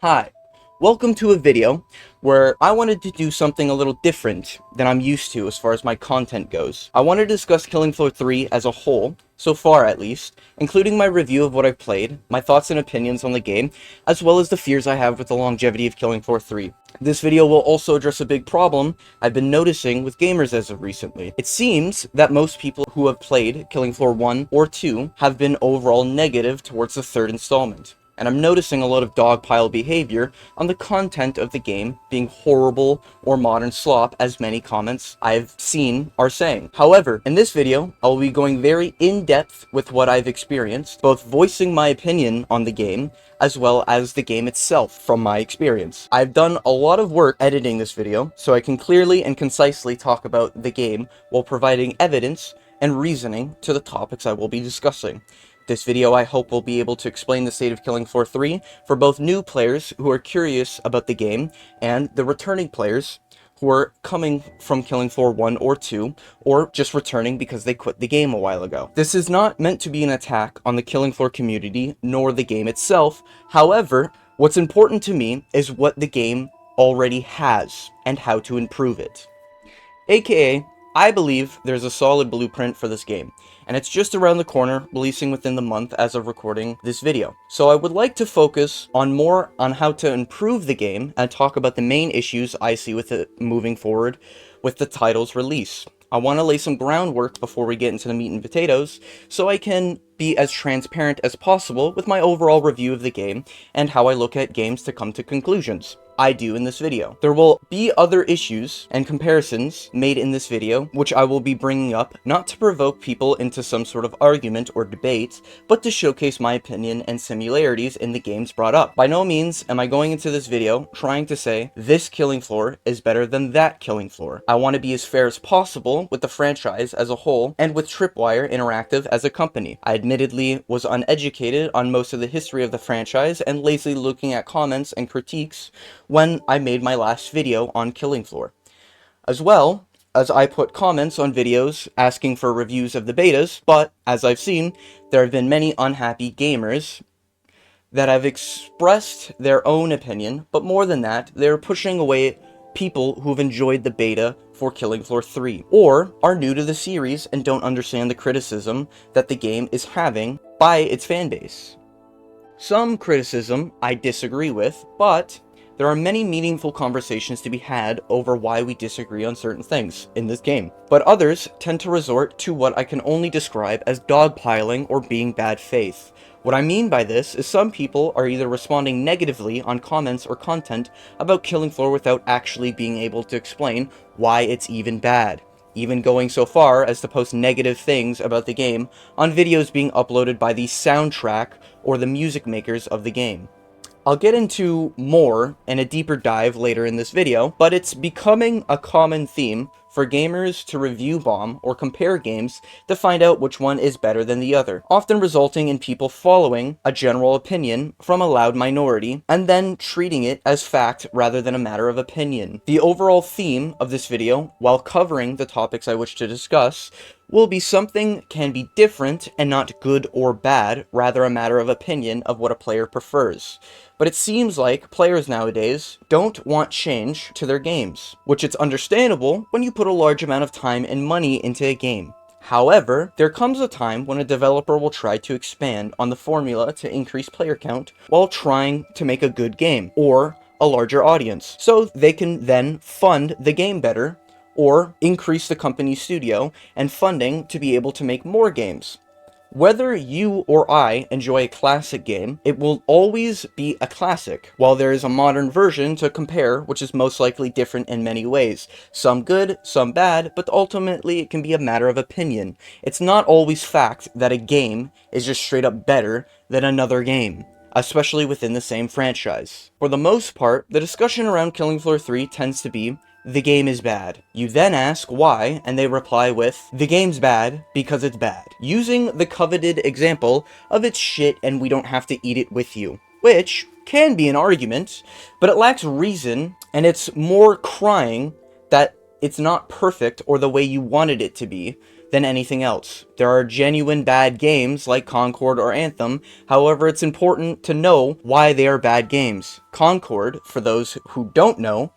Hi, welcome to a video where I wanted to do something a little different than I'm used to as far as my content goes. I want to discuss Killing Floor 3 as a whole, so far at least, including my review of what I've played, my thoughts and opinions on the game, as well as the fears I have with the longevity of Killing Floor 3. This video will also address a big problem I've been noticing with gamers as of recently. It seems that most people who have played Killing Floor 1 or 2 have been overall negative towards the third installment. And I'm noticing a lot of dogpile behavior on the content of the game being horrible or modern slop, as many comments I've seen are saying. However, in this video, I will be going very in-depth with what I've experienced, both voicing my opinion on the game, as well as the game itself from my experience. I've done a lot of work editing this video, so I can clearly and concisely talk about the game while providing evidence and reasoning to the topics I will be discussing. This video, I hope, will be able to explain the state of Killing Floor 3 for both new players who are curious about the game and the returning players who are coming from Killing Floor 1 or 2, or just returning because they quit the game a while ago. This is not meant to be an attack on the Killing Floor community, nor the game itself. However, what's important to me is what the game already has and how to improve it. AKA, I believe there's a solid blueprint for this game, and it's just around the corner, releasing within the month as of recording this video. So I would like to focus more on how to improve the game and talk about the main issues I see with it moving forward with the title's release. I want to lay some groundwork before we get into the meat and potatoes, so I can be as transparent as possible with my overall review of the game and how I look at games to come to conclusions. I do in this video. There will be other issues and comparisons made in this video, which I will be bringing up, not to provoke people into some sort of argument or debate, but to showcase my opinion and similarities in the games brought up. By no means am I going into this video trying to say, this Killing Floor is better than that Killing Floor. I want to be as fair as possible with the franchise as a whole, and with Tripwire Interactive as a company. I admittedly was uneducated on most of the history of the franchise, and lazily looking at comments and critiques when I made my last video on Killing Floor. As well as I put comments on videos asking for reviews of the betas, but as I've seen, there have been many unhappy gamers that have expressed their own opinion, but more than that, they're pushing away people who've enjoyed the beta for Killing Floor 3, or are new to the series and don't understand the criticism that the game is having by its fanbase. Some criticism I disagree with, but there are many meaningful conversations to be had over why we disagree on certain things in this game. But others tend to resort to what I can only describe as dogpiling or being bad faith. What I mean by this is some people are either responding negatively on comments or content about Killing Floor without actually being able to explain why it's even bad, even going so far as to post negative things about the game on videos being uploaded by the soundtrack or the music makers of the game. I'll get into more and a deeper dive later in this video, but it's becoming a common theme for gamers to review bomb or compare games to find out which one is better than the other, often resulting in people following a general opinion from a loud minority and then treating it as fact rather than a matter of opinion. The overall theme of this video, while covering the topics I wish to discuss, will be something can be different and not good or bad, rather a matter of opinion of what a player prefers. But it seems like players nowadays don't want change to their games, which it's understandable when you put a large amount of time and money into a game. However, there comes a time when a developer will try to expand on the formula to increase player count while trying to make a good game, or a larger audience, so they can then fund the game better, or increase the company's studio and funding to be able to make more games. Whether you or I enjoy a classic game, it will always be a classic, while there is a modern version to compare, which is most likely different in many ways. Some good, some bad, but ultimately it can be a matter of opinion. It's not always fact that a game is just straight up better than another game, especially within the same franchise. For the most part, the discussion around Killing Floor 3 tends to be, the game is bad. You then ask why, and they reply with, the game's bad because it's bad, using the coveted example of it's shit and we don't have to eat it with you, which can be an argument, but it lacks reason, and it's more crying that it's not perfect or the way you wanted it to be, than anything else. There are genuine bad games like Concord or Anthem, however it's important to know why they are bad games. Concord, for those who don't know,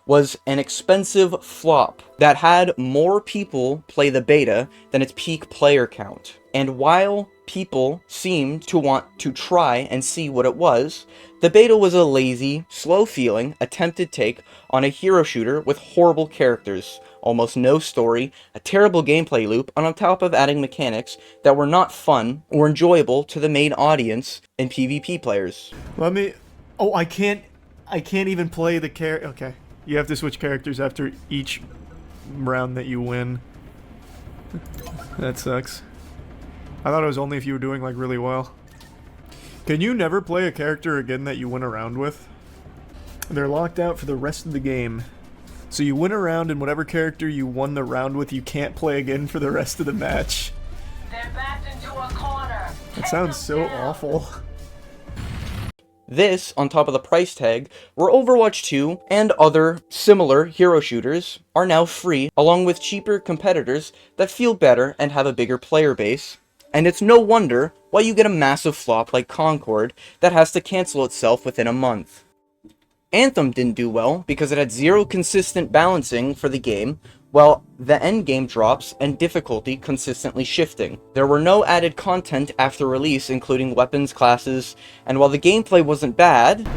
was an expensive flop that had more people play the beta than its peak player count. And while people seemed to want to try and see what it was, the beta was a lazy, slow-feeling, attempted take on a hero shooter with horrible characters, almost no story, a terrible gameplay loop, and on top of adding mechanics that were not fun or enjoyable to the main audience and PvP players. Oh, I can't even play the character. Okay. You have to switch characters after each round that you win. That sucks. I thought it was only if you were doing, like, really well. Can you never play a character again that you win a round with? They're locked out for the rest of the game. So you win a round, and whatever character you won the round with, you can't play again for the rest of the match. They're backed into a corner. That sounds so awful. This, on top of the price tag, where Overwatch 2 and other similar hero shooters are now free, along with cheaper competitors that feel better and have a bigger player base. And it's no wonder why you get a massive flop like Concord that has to cancel itself within a month. Anthem didn't do well because it had zero consistent balancing for the game, while the endgame drops and difficulty consistently shifting. There were no added content after release, including weapons classes, and while the gameplay wasn't bad,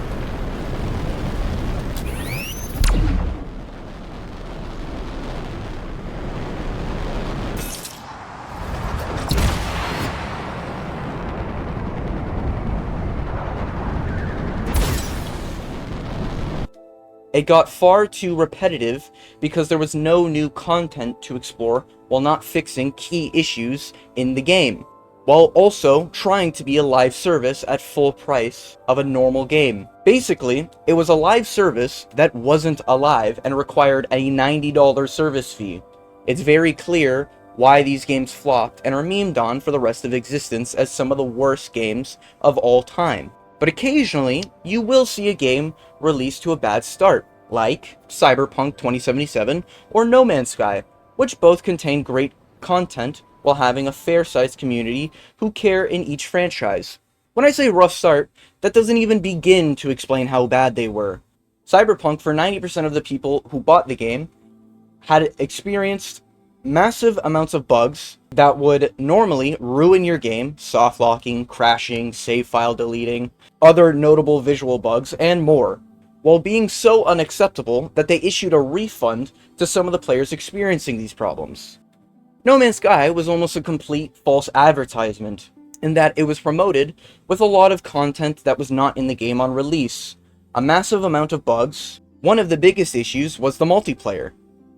it got far too repetitive because there was no new content to explore while not fixing key issues in the game, while also trying to be a live service at full price of a normal game. Basically, it was a live service that wasn't alive and required a $90 service fee. It's very clear why these games flopped and are memed on for the rest of existence as some of the worst games of all time. But occasionally, you will see a game released to a bad start, like Cyberpunk 2077 or No Man's Sky, which both contain great content while having a fair-sized community who care in each franchise. When I say rough start, that doesn't even begin to explain how bad they were. Cyberpunk, for 90% of the people who bought the game, had experienced massive amounts of bugs that would normally ruin your game, soft locking, crashing, save file deleting, other notable visual bugs, and more, while being so unacceptable that they issued a refund to some of the players experiencing these problems. No Man's Sky was almost a complete false advertisement, in that it was promoted with a lot of content that was not in the game on release, a massive amount of bugs. One of the biggest issues was the multiplayer,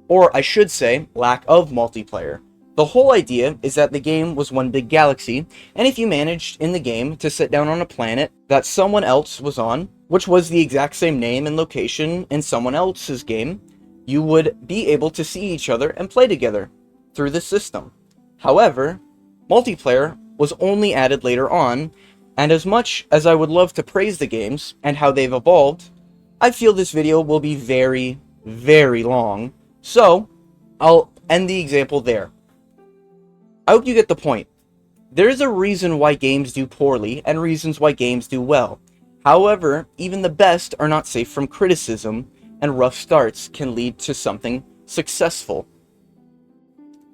or I should say, lack of multiplayer. The whole idea is that the game was one big galaxy, and if you managed in the game to sit down on a planet that someone else was on, which was the exact same name and location in someone else's game, you would be able to see each other and play together through the system. However, multiplayer was only added later on, and as much as I would love to praise the games and how they've evolved, I feel this video will be very, very long, so I'll end the example there. I hope you get the point. There is a reason why games do poorly and reasons why games do well. However, even the best are not safe from criticism, and rough starts can lead to something successful.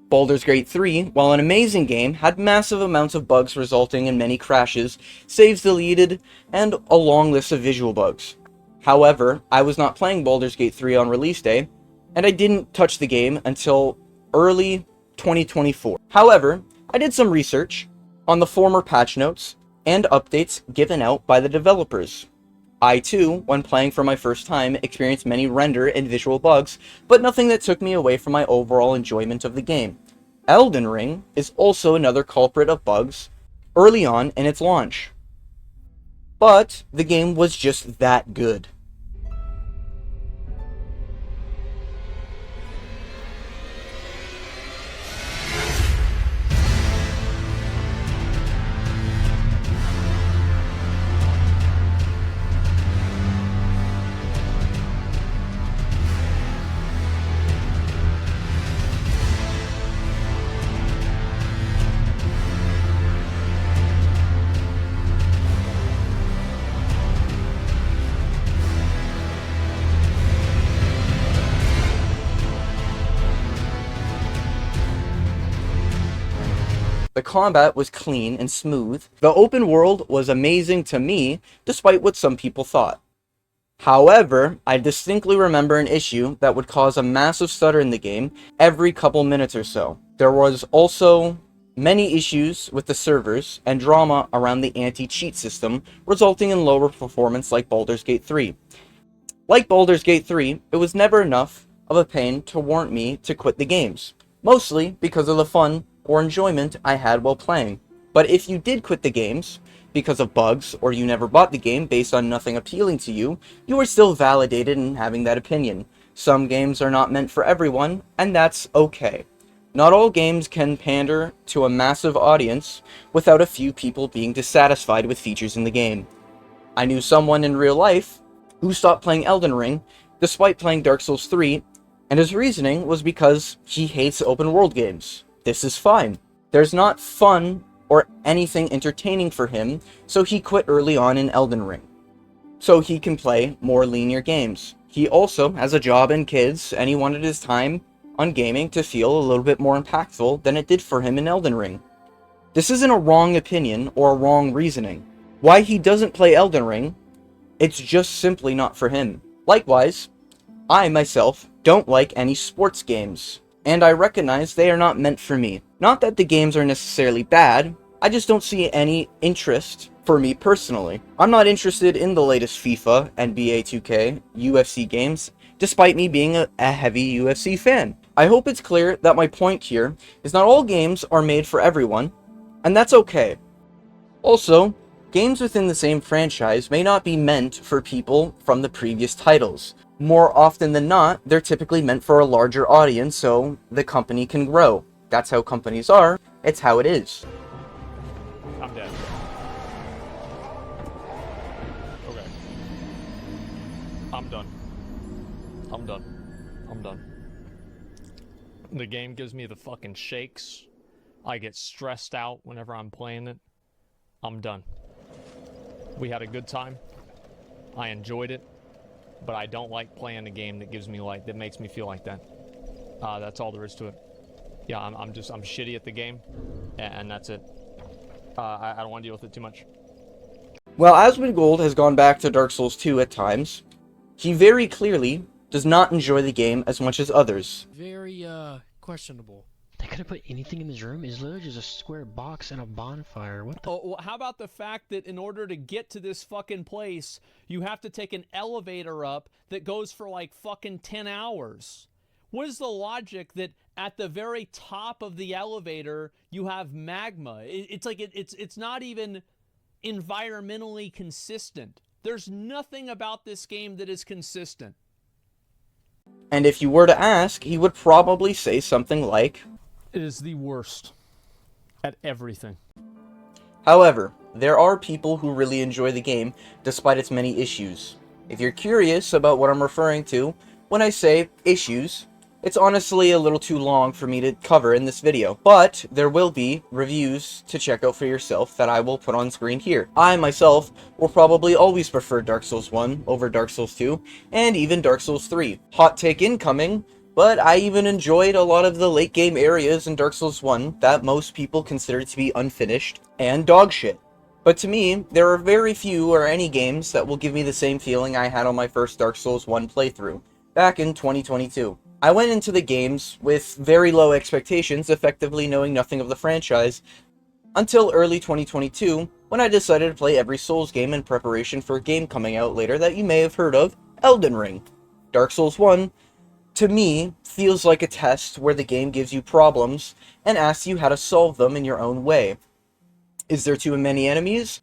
Baldur's Gate 3, while an amazing game, had massive amounts of bugs resulting in many crashes, saves deleted, and a long list of visual bugs. However, I was not playing Baldur's Gate 3 on release day, and I didn't touch the game until early 2024. However, I did some research on the former patch notes and updates given out by the developers. I too, when playing for my first time, experienced many render and visual bugs, but nothing that took me away from my overall enjoyment of the game. Elden Ring is also another culprit of bugs early on in its launch. But the game was just that good. The combat was clean and smooth. The open world was amazing to me, despite what some people thought. However, I distinctly remember an issue that would cause a massive stutter in the game every couple minutes or so. There was also many issues with the servers and drama around the anti-cheat system, resulting in lower performance like Baldur's Gate 3. Like Baldur's Gate 3, it was never enough of a pain to warrant me to quit the games, mostly because of the fun or enjoyment I had while playing. But if you did quit the games because of bugs, or you never bought the game based on nothing appealing to you, you were still validated in having that opinion. Some games are not meant for everyone, and that's okay. Not all games can pander to a massive audience without a few people being dissatisfied with features in the game. I knew someone in real life who stopped playing Elden Ring despite playing Dark Souls 3, and his reasoning was because he hates open world games. This is fine. There's not fun or anything entertaining for him, so he quit early on in Elden Ring, so he can play more linear games. He also has a job and kids, and he wanted his time on gaming to feel a little bit more impactful than it did for him in Elden Ring. This isn't a wrong opinion or a wrong reasoning. Why he doesn't play Elden Ring, it's just simply not for him. Likewise, I myself don't like any sports games, and I recognize they are not meant for me. Not that the games are necessarily bad, I just don't see any interest for me personally. I'm not interested in the latest FIFA, NBA 2K, UFC games, despite me being a heavy UFC fan. I hope it's clear that my point here is not all games are made for everyone, and that's okay. Also, games within the same franchise may not be meant for people from the previous titles. More often than not, they're typically meant for a larger audience so the company can grow. That's how companies are, it's how it is. I'm dead. Okay. I'm done. I'm done. I'm done. The game gives me the fucking shakes. I get stressed out whenever I'm playing it. I'm done. We had a good time. I enjoyed it. But I don't like playing a game that gives me like, that makes me feel like that. That's all there is to it. Yeah, I'm shitty at the game, and that's it. I don't want to deal with it too much. While Asmongold has gone back to Dark Souls 2 at times, he very clearly does not enjoy the game as much as others. Very, questionable. They could have put anything in this room. It's literally just a square box and a bonfire. What the? Oh, well, how about the fact that in order to get to this fucking place, you have to take an elevator up that goes for like fucking 10 hours? What is the logic that at the very top of the elevator you have magma? It's like it's not even environmentally consistent. There's nothing about this game that is consistent. And if you were to ask, he would probably say something like, It is the worst at everything. However, there are people who really enjoy the game despite its many issues. If you're curious about what I'm referring to when I say issues, it's honestly a little too long for me to cover in this video, but there will be reviews to check out for yourself that I will put on screen here. I myself will probably always prefer Dark Souls 1 over Dark Souls 2, and even Dark Souls 3. Hot take incoming, but I even enjoyed a lot of the late game areas in Dark Souls 1 that most people consider to be unfinished and dog shit. But to me, there are very few or any games that will give me the same feeling I had on my first Dark Souls 1 playthrough, back in 2022. I went into the games with very low expectations, effectively knowing nothing of the franchise, until early 2022, when I decided to play every Souls game in preparation for a game coming out later that you may have heard of, Elden Ring. Dark Souls 1, to me, feels like a test where the game gives you problems and asks you how to solve them in your own way. Is there too many enemies?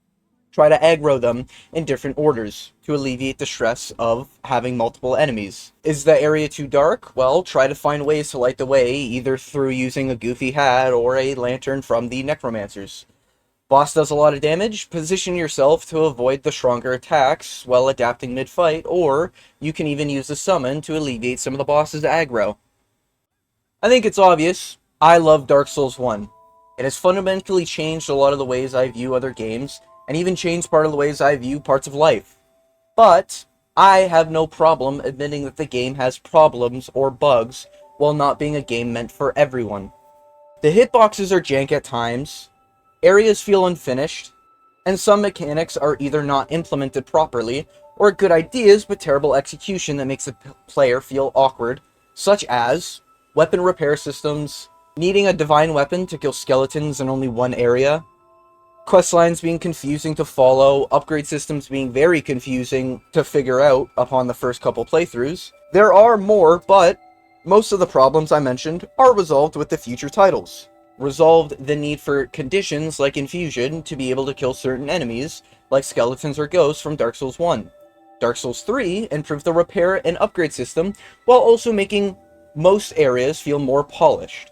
Try to aggro them in different orders to alleviate the stress of having multiple enemies. Is the area too dark? Well, try to find ways to light the way, either through using a goofy hat or a lantern from the necromancers. Boss does a lot of damage? Position yourself to avoid the stronger attacks while adapting mid-fight, or you can even use a summon to alleviate some of the boss's aggro. I think it's obvious, I love Dark Souls 1. It has fundamentally changed a lot of the ways I view other games, and even changed part of the ways I view parts of life. But I have no problem admitting that the game has problems or bugs, while not being a game meant for everyone. The hitboxes are jank at times, areas feel unfinished, and some mechanics are either not implemented properly, or good ideas but terrible execution that makes the player feel awkward, such as weapon repair systems, needing a divine weapon to kill skeletons in only one area, quest lines being confusing to follow, upgrade systems being very confusing to figure out upon the first couple playthroughs. There are more, but most of the problems I mentioned are resolved with the future titles. Resolved the need for conditions like infusion to be able to kill certain enemies, like skeletons or ghosts from Dark Souls 1. Dark Souls 3 improved the repair and upgrade system, while also making most areas feel more polished.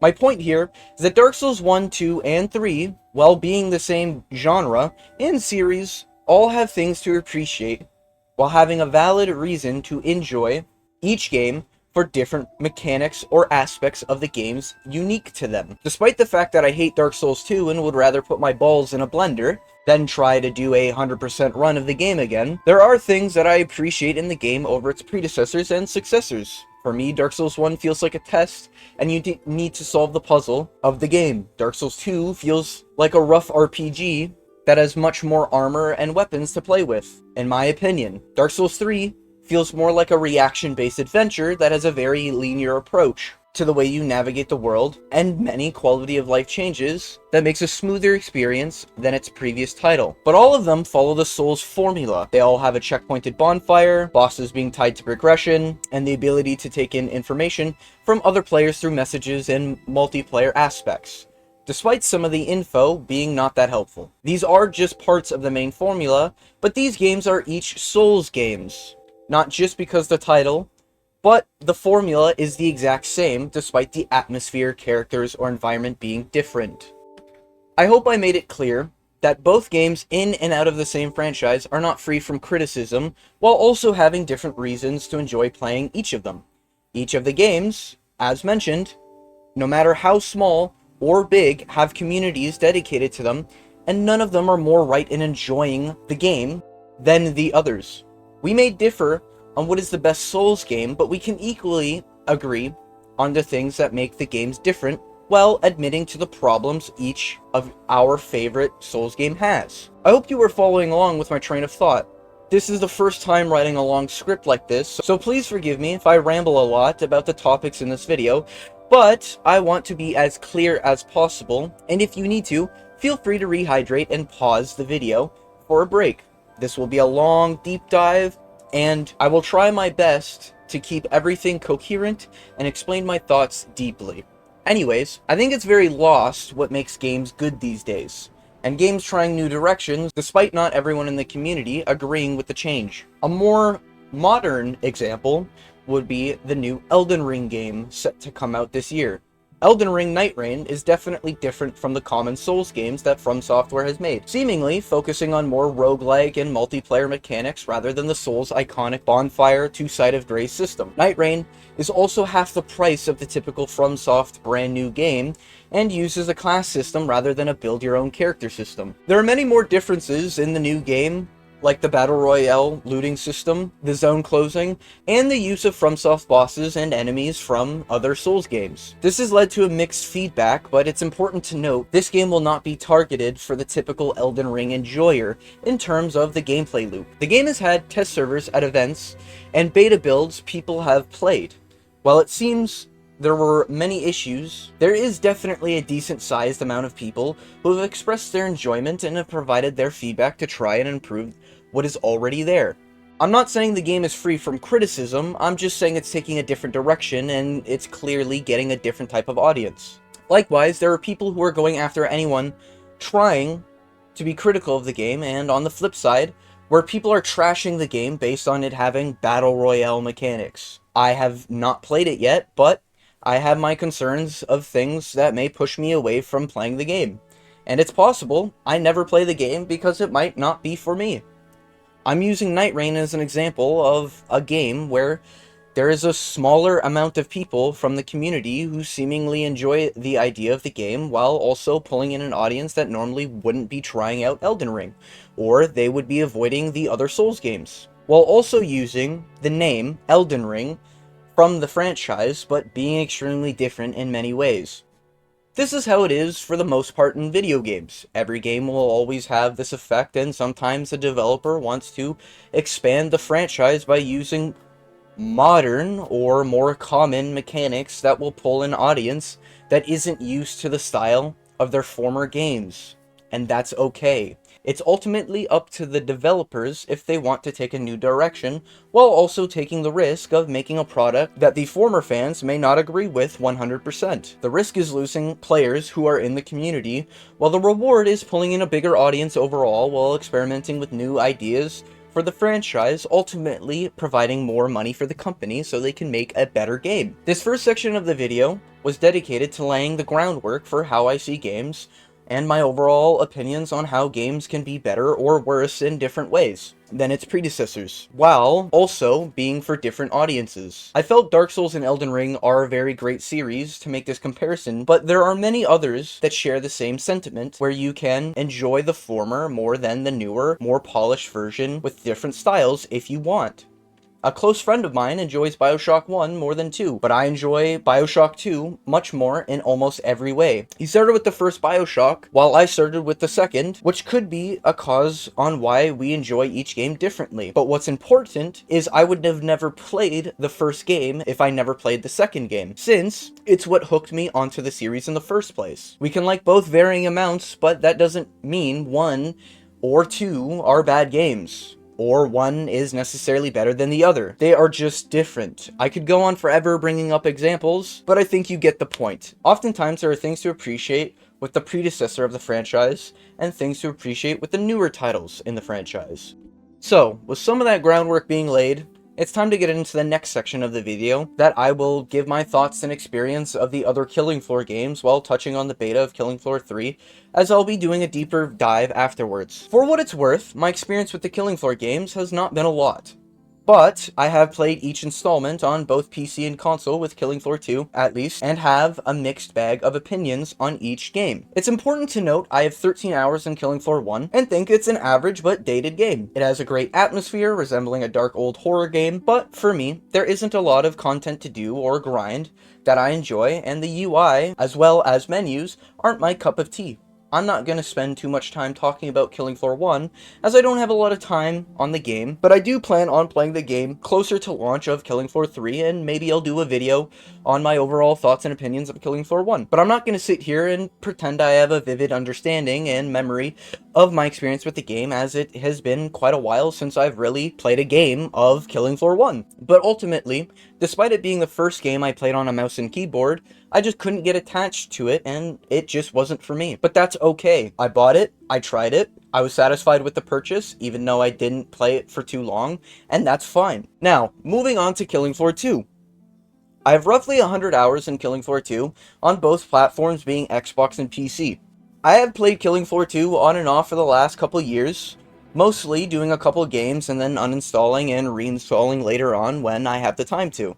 My point here is that Dark Souls 1, 2, and 3, while being the same genre and series, all have things to appreciate, while having a valid reason to enjoy each game for different mechanics or aspects of the games unique to them. Despite the fact that I hate Dark Souls 2 and would rather put my balls in a blender than try to do a 100% run of the game again, there are things that I appreciate in the game over its predecessors and successors. For me, Dark Souls 1 feels like a test, and you need to solve the puzzle of the game. Dark Souls 2 feels like a rough RPG that has much more armor and weapons to play with, in my opinion. Dark Souls 3 feels more like a reaction-based adventure that has a very linear approach to the way you navigate the world, and many quality-of-life changes that makes a smoother experience than its previous title. But all of them follow the Souls formula. They all have a checkpointed bonfire, bosses being tied to progression, and the ability to take in information from other players through messages and multiplayer aspects, despite some of the info being not that helpful. These are just parts of the main formula, but these games are each Souls games. Not just because the title, but the formula is the exact same, despite the atmosphere, characters, or environment being different. I hope I made it clear that both games in and out of the same franchise are not free from criticism, while also having different reasons to enjoy playing each of them. Each of the games, as mentioned, no matter how small or big, have communities dedicated to them, and none of them are more right in enjoying the game than the others. We may differ on what is the best Souls game, but we can equally agree on the things that make the games different, while admitting to the problems each of our favorite Souls game has. I hope you were following along with my train of thought. This is the first time writing a long script like this, so please forgive me if I ramble a lot about the topics in this video, but I want to be as clear as possible, and if you need to, feel free to rehydrate and pause the video for a break. This will be a long, deep dive, and I will try my best to keep everything coherent and explain my thoughts deeply. Anyways, I think it's very lost what makes games good these days, and games trying new directions despite not everyone in the community agreeing with the change. A more modern example would be the new Elden Ring game set to come out this year. Elden Ring Night Rain is definitely different from the common Souls games that From Software has made, seemingly focusing on more roguelike and multiplayer mechanics rather than the Souls' iconic bonfire two-sided graze system. Night Rain is also half the price of the typical FromSoft brand new game, and uses a class system rather than a build-your-own character system. There are many more differences in the new game, like the Battle Royale looting system, the zone closing, and the use of FromSoft bosses and enemies from other Souls games. This has led to a mixed feedback, but it's important to note this game will not be targeted for the typical Elden Ring enjoyer in terms of the gameplay loop. The game has had test servers at events and beta builds people have played. While it seems there were many issues, there is definitely a decent-sized amount of people who have expressed their enjoyment and have provided their feedback to try and improve what is already there. I'm not saying the game is free from criticism, I'm just saying it's taking a different direction and it's clearly getting a different type of audience. Likewise, there are people who are going after anyone trying to be critical of the game, and on the flip side, where people are trashing the game based on it having Battle Royale mechanics. I have not played it yet, but I have my concerns of things that may push me away from playing the game. And it's possible I never play the game because it might not be for me. I'm using Night Rain as an example of a game where there is a smaller amount of people from the community who seemingly enjoy the idea of the game while also pulling in an audience that normally wouldn't be trying out Elden Ring, or they would be avoiding the other Souls games, while also using the name Elden Ring from the franchise, but being extremely different in many ways. This is how it is for the most part in video games. Every game will always have this effect, and sometimes the developer wants to expand the franchise by using modern or more common mechanics that will pull an audience that isn't used to the style of their former games. And that's okay. It's ultimately up to the developers if they want to take a new direction, while also taking the risk of making a product that the former fans may not agree with 100%. The risk is losing players who are in the community, while the reward is pulling in a bigger audience overall while experimenting with new ideas for the franchise, ultimately providing more money for the company so they can make a better game. This first section of the video was dedicated to laying the groundwork for how I see games, and my overall opinions on how games can be better or worse in different ways than its predecessors, while also being for different audiences. I felt Dark Souls and Elden Ring are a very great series to make this comparison, but there are many others that share the same sentiment, where you can enjoy the former more than the newer, more polished version with different styles if you want. A close friend of mine enjoys Bioshock 1 more than 2, but I enjoy Bioshock 2 much more in almost every way. He started with the first Bioshock, while I started with the second, which could be a cause on why we enjoy each game differently. But what's important is I would have never played the first game if I never played the second game, since it's what hooked me onto the series in the first place. We can like both varying amounts, but that doesn't mean one or two are bad games, or one is necessarily better than the other. They are just different. I could go on forever bringing up examples, but I think you get the point. Oftentimes there are things to appreciate with the predecessor of the franchise, and things to appreciate with the newer titles in the franchise. So, with some of that groundwork being laid, it's time to get into the next section of the video, that I will give my thoughts and experience of the other Killing Floor games while touching on the beta of Killing Floor 3, as I'll be doing a deeper dive afterwards. For what it's worth, my experience with the Killing Floor games has not been a lot, but I have played each installment on both PC and console with Killing Floor 2, at least, and have a mixed bag of opinions on each game. It's important to note I have 13 hours in Killing Floor 1, and think it's an average but dated game. It has a great atmosphere, resembling a dark old horror game, but for me, there isn't a lot of content to do or grind that I enjoy, and the UI, as well as menus, aren't my cup of tea. I'm not going to spend too much time talking about Killing Floor 1, as I don't have a lot of time on the game, but I do plan on playing the game closer to launch of Killing Floor 3, and maybe I'll do a video on my overall thoughts and opinions of Killing Floor 1. But I'm not going to sit here and pretend I have a vivid understanding and memory of my experience with the game, as it has been quite a while since I've really played a game of Killing Floor 1. But ultimately, despite it being the first game I played on a mouse and keyboard, I just couldn't get attached to it, and it just wasn't for me. But that's okay. I bought it, I tried it, I was satisfied with the purchase, even though I didn't play it for too long, and that's fine. Now, moving on to Killing Floor 2. I have roughly 100 hours in Killing Floor 2, on both platforms being Xbox and PC. I have played Killing Floor 2 on and off for the last couple years, mostly doing a couple games and then uninstalling and reinstalling later on when I have the time to.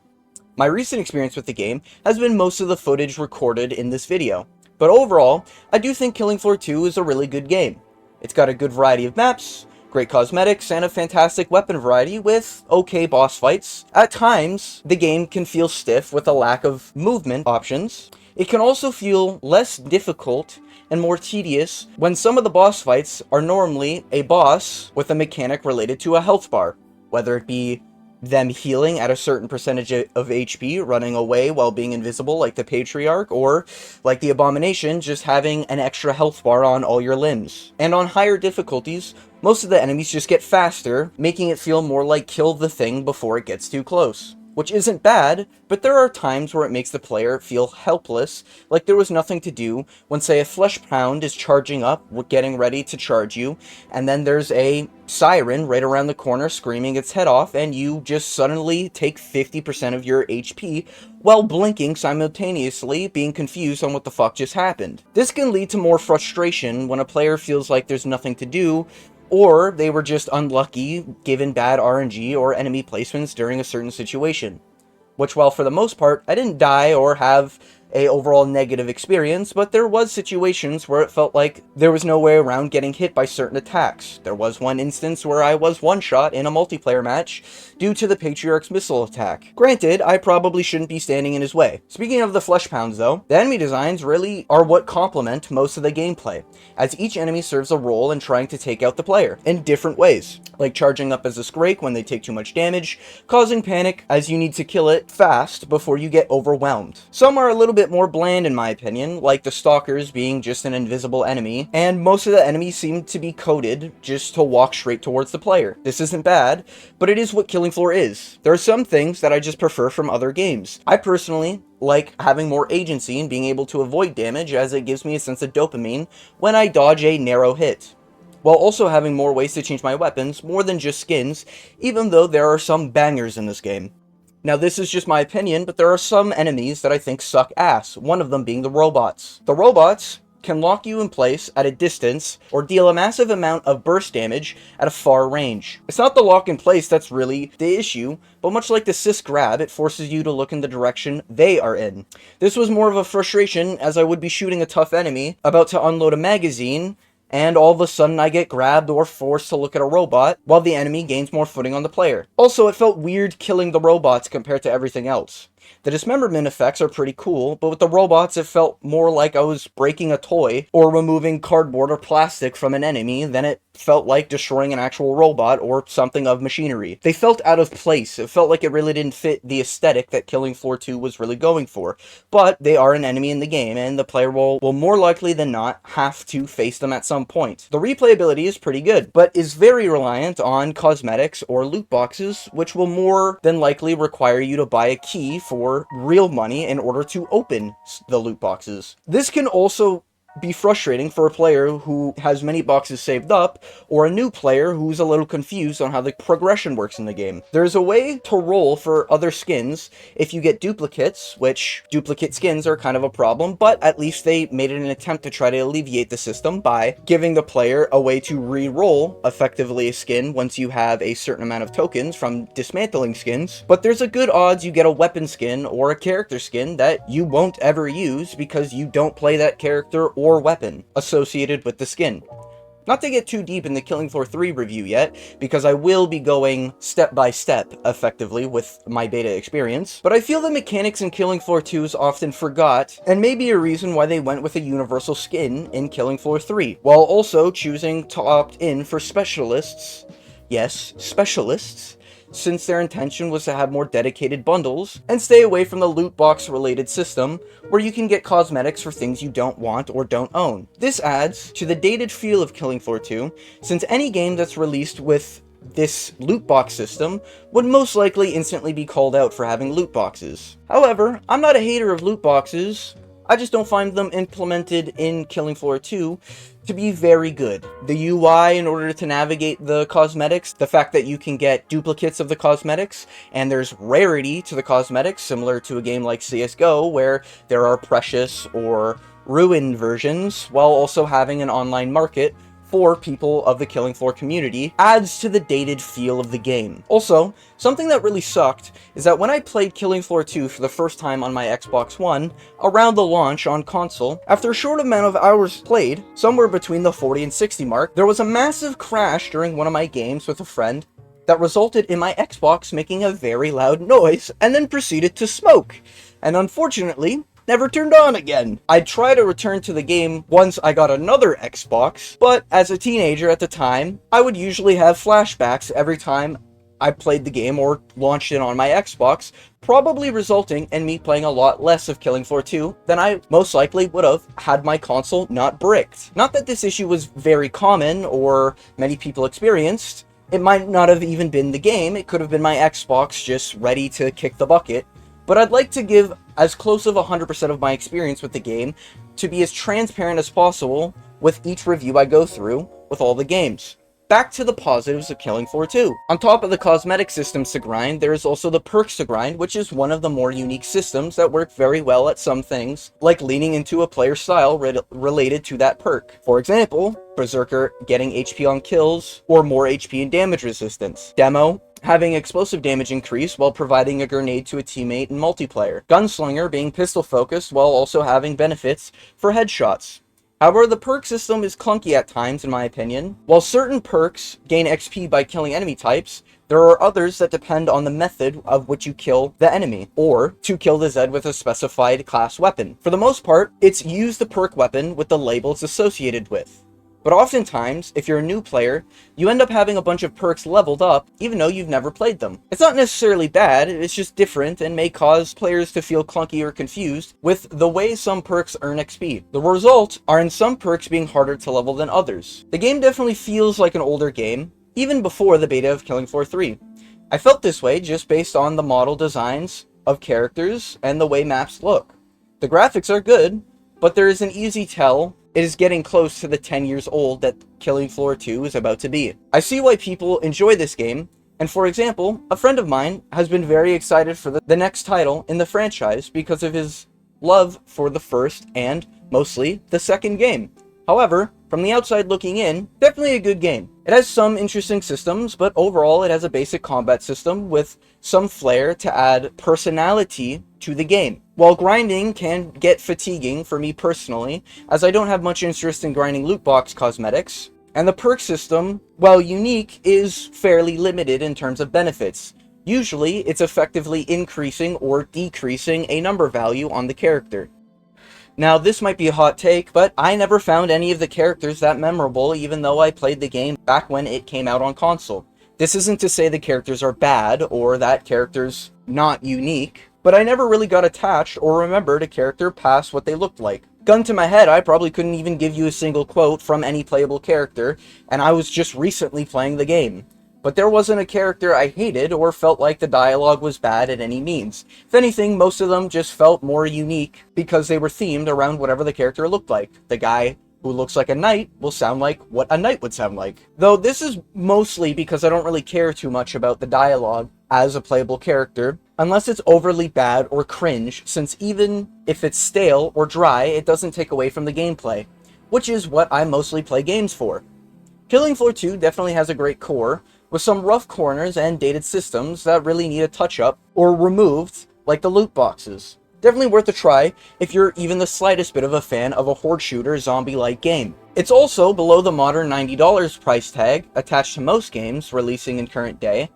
My recent experience with the game has been most of the footage recorded in this video, but overall, I do think Killing Floor 2 is a really good game. It's got a good variety of maps, great cosmetics, and a fantastic weapon variety with okay boss fights. At times, the game can feel stiff with a lack of movement options. It can also feel less difficult and more tedious when some of the boss fights are normally a boss with a mechanic related to a health bar, whether it be them healing at a certain percentage of HP, running away while being invisible like the Patriarch, or like the Abomination, just having an extra health bar on all your limbs. And on higher difficulties, most of the enemies just get faster, making it feel more like kill the thing before it gets too close. Which isn't bad, but there are times where it makes the player feel helpless, like there was nothing to do when, say, a flesh pound is charging up, getting ready to charge you, and then there's a siren right around the corner screaming its head off, and you just suddenly take 50% of your HP while blinking simultaneously, being confused on what the fuck just happened. This can lead to more frustration when a player feels like there's nothing to do, or they were just unlucky given bad RNG or enemy placements during a certain situation. Which, while for the most part I didn't die or have a overall negative experience, but there was situations where it felt like there was no way around getting hit by certain attacks. There was one instance where I was one-shot in a multiplayer match due to the Patriarch's missile attack. Granted, I probably shouldn't be standing in his way. Speaking of the flesh pounds though, the enemy designs really are what complement most of the gameplay, as each enemy serves a role in trying to take out the player in different ways, like charging up as a Scrake when they take too much damage, causing panic as you need to kill it fast before you get overwhelmed. Some are a little bit more bland in my opinion, like the Stalkers being just an invisible enemy, and most of the enemies seem to be coded just to walk straight towards the player. This isn't bad, but it is what Killing Floor is. There are some things that I just prefer from other games. I personally like having more agency and being able to avoid damage, as it gives me a sense of dopamine when I dodge a narrow hit, while also having more ways to change my weapons, more than just skins, even though there are some bangers in this game. Now this is just my opinion, but there are some enemies that I think suck ass, one of them being the robots. The robots can lock you in place at a distance or deal a massive amount of burst damage at a far range. It's not the lock in place that's really the issue, but much like the cis grab, it forces you to look in the direction they are in. This was more of a frustration, as I would be shooting a tough enemy, about to unload a magazine, and all of a sudden I get grabbed or forced to look at a robot, while the enemy gains more footing on the player. Also, it felt weird killing the robots compared to everything else. The dismemberment effects are pretty cool, but with the robots it felt more like I was breaking a toy or removing cardboard or plastic from an enemy than it felt like destroying an actual robot or something of machinery. They felt out of place. It felt like it really didn't fit the aesthetic that Killing Floor 2 was really going for. But they are an enemy in the game, and the player will more likely than not have to face them at some point. The replayability is pretty good, but is very reliant on cosmetics or loot boxes, which will more than likely require you to buy a key for real money in order to open the loot boxes. This can also be frustrating for a player who has many boxes saved up, or a new player who's a little confused on how the progression works in the game. There's a way to roll for other skins if you get duplicates, which duplicate skins are kind of a problem, but at least they made it an attempt to try to alleviate the system by giving the player a way to re-roll effectively a skin once you have a certain amount of tokens from dismantling skins. But there's a good odds you get a weapon skin or a character skin that you won't ever use because you don't play that character or weapon associated with the skin. Not to get too deep in the Killing Floor 3 review yet, because I will be going step by step, effectively, with my beta experience, but I feel the mechanics in Killing Floor 2 is often forgot, and may be a reason why they went with a universal skin in Killing Floor 3, while also choosing to opt in for specialists. Yes, specialists, since their intention was to have more dedicated bundles, and stay away from the loot box related system, where you can get cosmetics for things you don't want or don't own. This adds to the dated feel of Killing Floor 2, since any game that's released with this loot box system would most likely instantly be called out for having loot boxes. However, I'm not a hater of loot boxes, I just don't find them implemented in Killing Floor 2 to be very good. The UI, in order to navigate the cosmetics, the fact that you can get duplicates of the cosmetics, and there's rarity to the cosmetics, similar to a game like CSGO, where there are precious or ruined versions, while also having an online market for people of the Killing Floor community, adds to the dated feel of the game. Also, something that really sucked is that when I played Killing Floor 2 for the first time on my Xbox One, around the launch on console, after a short amount of hours played, somewhere between the 40 and 60 mark, there was a massive crash during one of my games with a friend that resulted in my Xbox making a very loud noise and then proceeded to smoke. And unfortunately, never turned on again. I'd try to return to the game once I got another Xbox, but as a teenager at the time, I would usually have flashbacks every time I played the game or launched it on my Xbox, probably resulting in me playing a lot less of Killing Floor 2 than I most likely would have had my console not bricked. Not that this issue was very common or many people experienced. It might not have even been the game, it could have been my Xbox just ready to kick the bucket. But I'd like to give as close of 100% of my experience with the game to be as transparent as possible with each review I go through with all the games. Back to the positives of Killing Floor 2. On top of the cosmetic systems to grind, there is also the perks to grind, which is one of the more unique systems that work very well at some things, like leaning into a player style related to that perk. For example, Berserker getting HP on kills, or more HP and damage resistance. Demo having explosive damage increase while providing a grenade to a teammate in multiplayer, Gunslinger being pistol focused while also having benefits for headshots. However, the perk system is clunky at times in my opinion. While certain perks gain XP by killing enemy types, there are others that depend on the method of which you kill the enemy, or to kill the Zed with a specified class weapon. For the most part, it's use the perk weapon with the label it's associated with. But oftentimes, if you're a new player, you end up having a bunch of perks leveled up, even though you've never played them. It's not necessarily bad, it's just different and may cause players to feel clunky or confused with the way some perks earn XP. The result are in some perks being harder to level than others. The game definitely feels like an older game, even before the beta of Killing Floor 3. I felt this way just based on the model designs of characters and the way maps look. The graphics are good, but there is an easy tell it is getting close to the 10 years old that Killing Floor 2 is about to be. I see why people enjoy this game, and for example, a friend of mine has been very excited for the next title in the franchise because of his love for the first and, mostly, the second game. However, from the outside looking in, definitely a good game. It has some interesting systems, but overall it has a basic combat system with some flair to add personality to the game. While grinding can get fatiguing for me personally, as I don't have much interest in grinding loot box cosmetics, and the perk system, while unique, is fairly limited in terms of benefits. Usually, it's effectively increasing or decreasing a number value on the character. Now, this might be a hot take, but I never found any of the characters that memorable even though I played the game back when it came out on console. This isn't to say the characters are bad or that characters not unique, but I never really got attached or remembered a character past what they looked like. Gun to my head, I probably couldn't even give you a single quote from any playable character, and I was just recently playing the game. But there wasn't a character I hated or felt like the dialogue was bad at any means. If anything, most of them just felt more unique because they were themed around whatever the character looked like. The guy who looks like a knight will sound like what a knight would sound like. Though this is mostly because I don't really care too much about the dialogue as a playable character, unless it's overly bad or cringe, since even if it's stale or dry, it doesn't take away from the gameplay, which is what I mostly play games for. Killing Floor 2 definitely has a great core, with some rough corners and dated systems that really need a touch-up or removed, like the loot boxes. Definitely worth a try if you're even the slightest bit of a fan of a horde shooter zombie-like game. It's also below the modern $90 price tag attached to most games releasing in current day,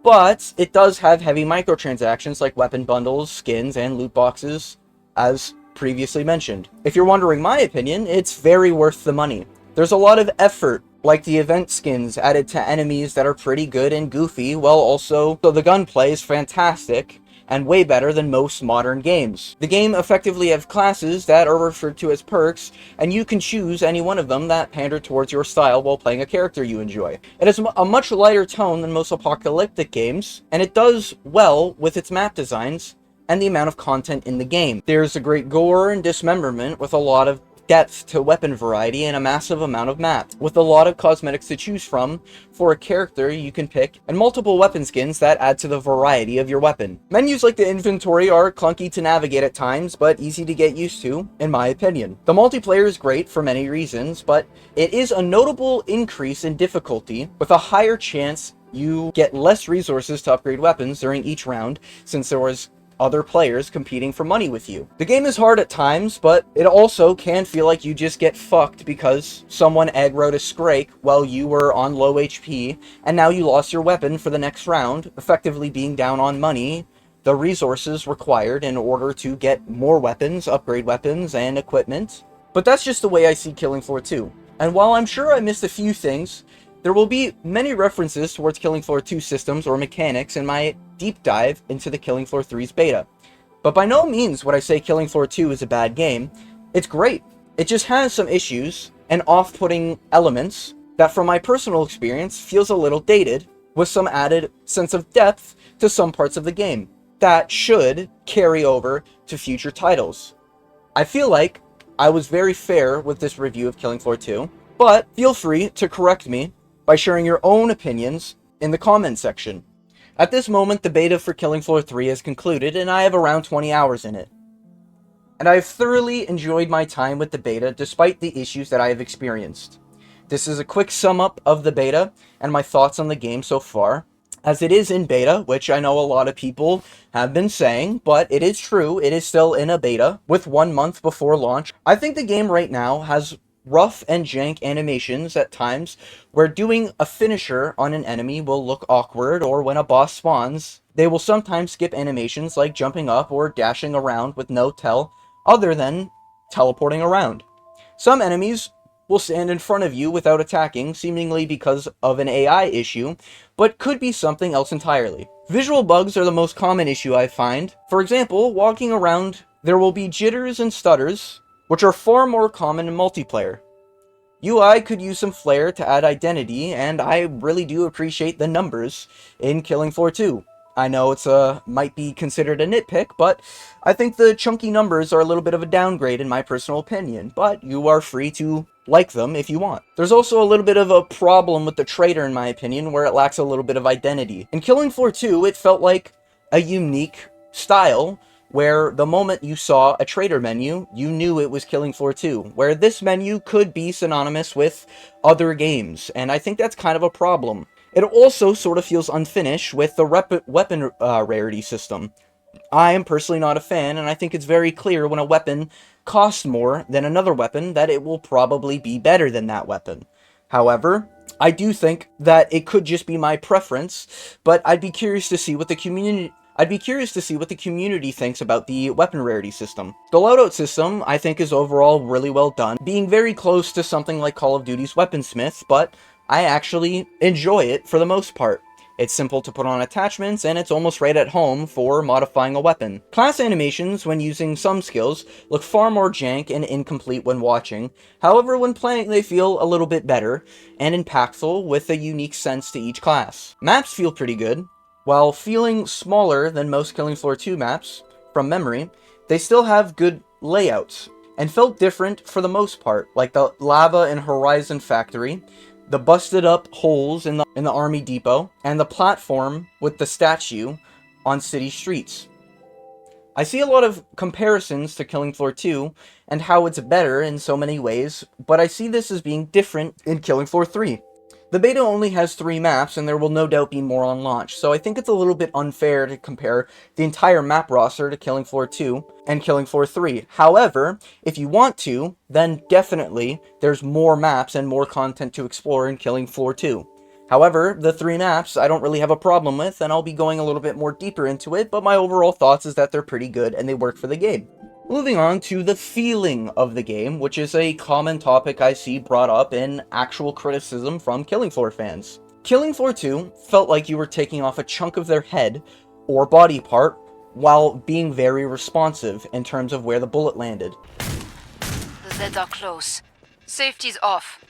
but it does have heavy microtransactions like weapon bundles, skins, and loot boxes, as previously mentioned. If you're wondering my opinion, it's very worth the money. There's a lot of effort, like the event skins added to enemies that are pretty good and goofy, while also the gunplay is fantastic and way better than most modern games. The game effectively has classes that are referred to as perks, and you can choose any one of them that pander towards your style while playing a character you enjoy. It has a much lighter tone than most apocalyptic games, and it does well with its map designs and the amount of content in the game. There's a great gore and dismemberment with a lot of depth to weapon variety and a massive amount of map, with a lot of cosmetics to choose from for a character you can pick, and multiple weapon skins that add to the variety of your weapon. Menus like the inventory are clunky to navigate at times, but easy to get used to, in my opinion. The multiplayer is great for many reasons, but it is a notable increase in difficulty, with a higher chance you get less resources to upgrade weapons during each round, since there was other players competing for money with you. The game is hard at times, but it also can feel like you just get fucked because someone aggroed a Scrake while you were on low HP, and now you lost your weapon for the next round, effectively being down on money, the resources required in order to get more weapons, upgrade weapons, and equipment. But that's just the way I see Killing Floor 2. And while I'm sure I missed a few things, there will be many references towards Killing Floor 2 systems or mechanics in my deep dive into the Killing Floor 3's beta. But by no means would I say Killing Floor 2 is a bad game. It's great. It just has some issues and off-putting elements that from my personal experience feels a little dated, with some added sense of depth to some parts of the game that should carry over to future titles. I feel like I was very fair with this review of Killing Floor 2, but feel free to correct me by sharing your own opinions in the comment section. At this moment, the beta for Killing Floor 3 has concluded, and I have around 20 hours in it. And I have thoroughly enjoyed my time with the beta, despite the issues that I have experienced. This is a quick sum up of the beta, and my thoughts on the game so far. as it is in beta, which I know a lot of people have been saying, but it is true, it is still in a beta with 1 month before launch. I think the game right now has rough and jank animations at times where doing a finisher on an enemy will look awkward, or when a boss spawns, they will sometimes skip animations like jumping up or dashing around with no tell other than teleporting around. Some enemies will stand in front of you without attacking, seemingly because of an AI issue, but could be something else entirely. Visual bugs are the most common issue I find. For example, walking around, there will be jitters and stutters, which are far more common in multiplayer. UI could use some flair to add identity, and I really do appreciate the numbers in Killing Floor 2. I know it's might be considered a nitpick, but I think the chunky numbers are a little bit of a downgrade in my personal opinion, but you are free to like them if you want. There's also a little bit of a problem with the trader in my opinion, where it lacks a little bit of identity. In Killing Floor 2, it felt like a unique style, where the moment you saw a trader menu, you knew it was Killing Floor 2, where this menu could be synonymous with other games, and I think that's kind of a problem. It also sort of feels unfinished with the weapon rarity system. I am personally not a fan, and I think it's very clear when a weapon costs more than another weapon that it will probably be better than that weapon. However, I do think that it could just be my preference, but I'd be curious to see what the community thinks about the weapon rarity system. The loadout system, I think, is overall really well done, being very close to something like Call of Duty's Weaponsmith, but I actually enjoy it for the most part. It's simple to put on attachments, and it's almost right at home for modifying a weapon. Class animations, when using some skills, look far more jank and incomplete when watching. However, when playing, they feel a little bit better and impactful with a unique sense to each class. Maps feel pretty good. While feeling smaller than most Killing Floor 2 maps, from memory, they still have good layouts, and felt different for the most part, like the lava and Horizon Factory, the busted up holes in the army depot, and the platform with the statue on city streets. I see a lot of comparisons to Killing Floor 2 and how it's better in so many ways, but I see this as being different in Killing Floor 3. The beta only has 3 maps, and there will no doubt be more on launch, so I think it's a little bit unfair to compare the entire map roster to Killing Floor 2 and Killing Floor 3. However, if you want to, then definitely there's more maps and more content to explore in Killing Floor 2. However, the 3 maps I don't really have a problem with, and I'll be going a little bit more deeper into it, but my overall thoughts is that they're pretty good and they work for the game. Moving on to the feeling of the game, which is a common topic I see brought up in actual criticism from Killing Floor fans. Killing Floor 2 felt like you were taking off a chunk of their head or body part while being very responsive in terms of where the bullet landed. The Zeds are close. Safety's off.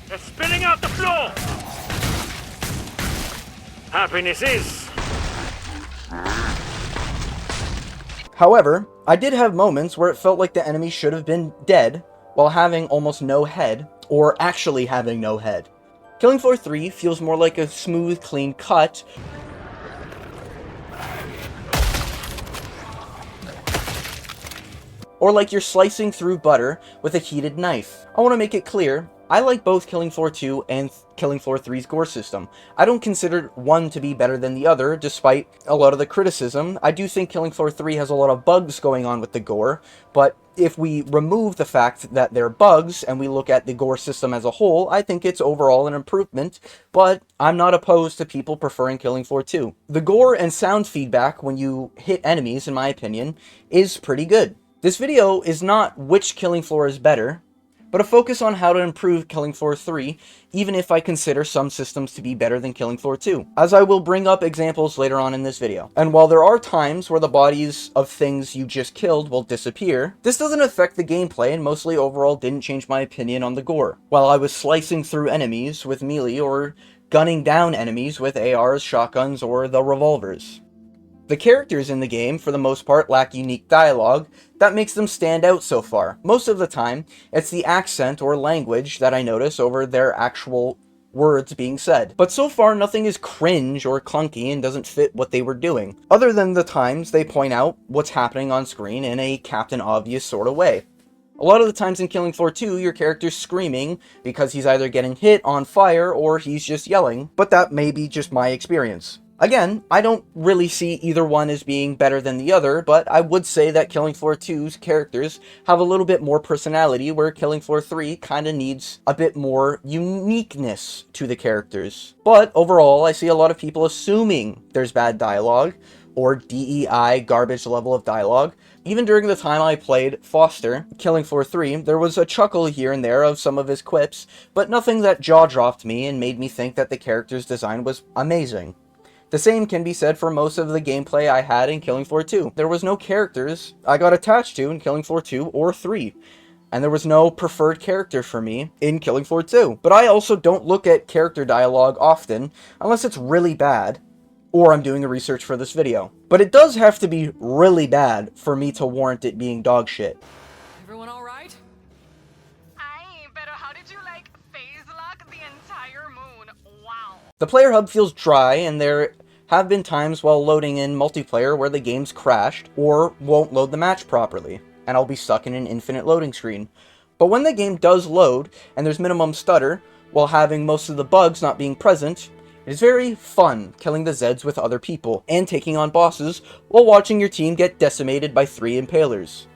They're spilling out the floor! Happiness is... However, I did have moments where it felt like the enemy should have been dead while having almost no head, or actually having no head. Killing Floor 3 feels more like a smooth, clean cut, or like you're slicing through butter with a heated knife. I want to make it clear, I like both Killing Floor 2 and Killing Floor 3's gore system. I don't consider one to be better than the other, despite a lot of the criticism. I do think Killing Floor 3 has a lot of bugs going on with the gore, but if we remove the fact that they're bugs and we look at the gore system as a whole, I think it's overall an improvement, but I'm not opposed to people preferring Killing Floor 2. The gore and sound feedback when you hit enemies, in my opinion, is pretty good. This video is not which Killing Floor is better, but a focus on how to improve Killing Floor 3, even if I consider some systems to be better than Killing Floor 2, as I will bring up examples later on in this video. And while there are times where the bodies of things you just killed will disappear, this doesn't affect the gameplay and mostly overall didn't change my opinion on the gore. While I was slicing through enemies with melee or gunning down enemies with ARs, shotguns, or the revolvers. The characters in the game, for the most part, lack unique dialogue that makes them stand out so far. Most of the time, it's the accent or language that I notice over their actual words being said. But so far, nothing is cringe or clunky and doesn't fit what they were doing, other than the times they point out what's happening on screen in a Captain Obvious sort of way. A lot of the times in Killing Floor 2, your character's screaming because he's either getting hit, on fire, or he's just yelling, but that may be just my experience. Again, I don't really see either one as being better than the other, but I would say that Killing Floor 2's characters have a little bit more personality, where Killing Floor 3 kind of needs a bit more uniqueness to the characters. But overall, I see a lot of people assuming there's bad dialogue, or DEI, garbage level of dialogue. Even during the time I played Foster, Killing Floor 3, there was a chuckle here and there of some of his quips, but nothing that jaw-dropped me and made me think that the character's design was amazing. The same can be said for most of the gameplay I had in Killing Floor 2. There was no characters I got attached to in Killing Floor 2 or 3. And there was no preferred character for me in Killing Floor 2. But I also don't look at character dialogue often, unless it's really bad, or I'm doing the research for this video. But it does have to be really bad for me to warrant it being dog shit. Everyone alright? Aye, but how did you, like, phase lock the entire moon? Wow. The player hub feels dry, and there have been times while loading in multiplayer where the game's crashed or won't load the match properly, and I'll be stuck in an infinite loading screen. But when the game does load, and there's minimum stutter, while having most of the bugs not being present, it is very fun killing the Zeds with other people, and taking on bosses while watching your team get decimated by 3 impalers.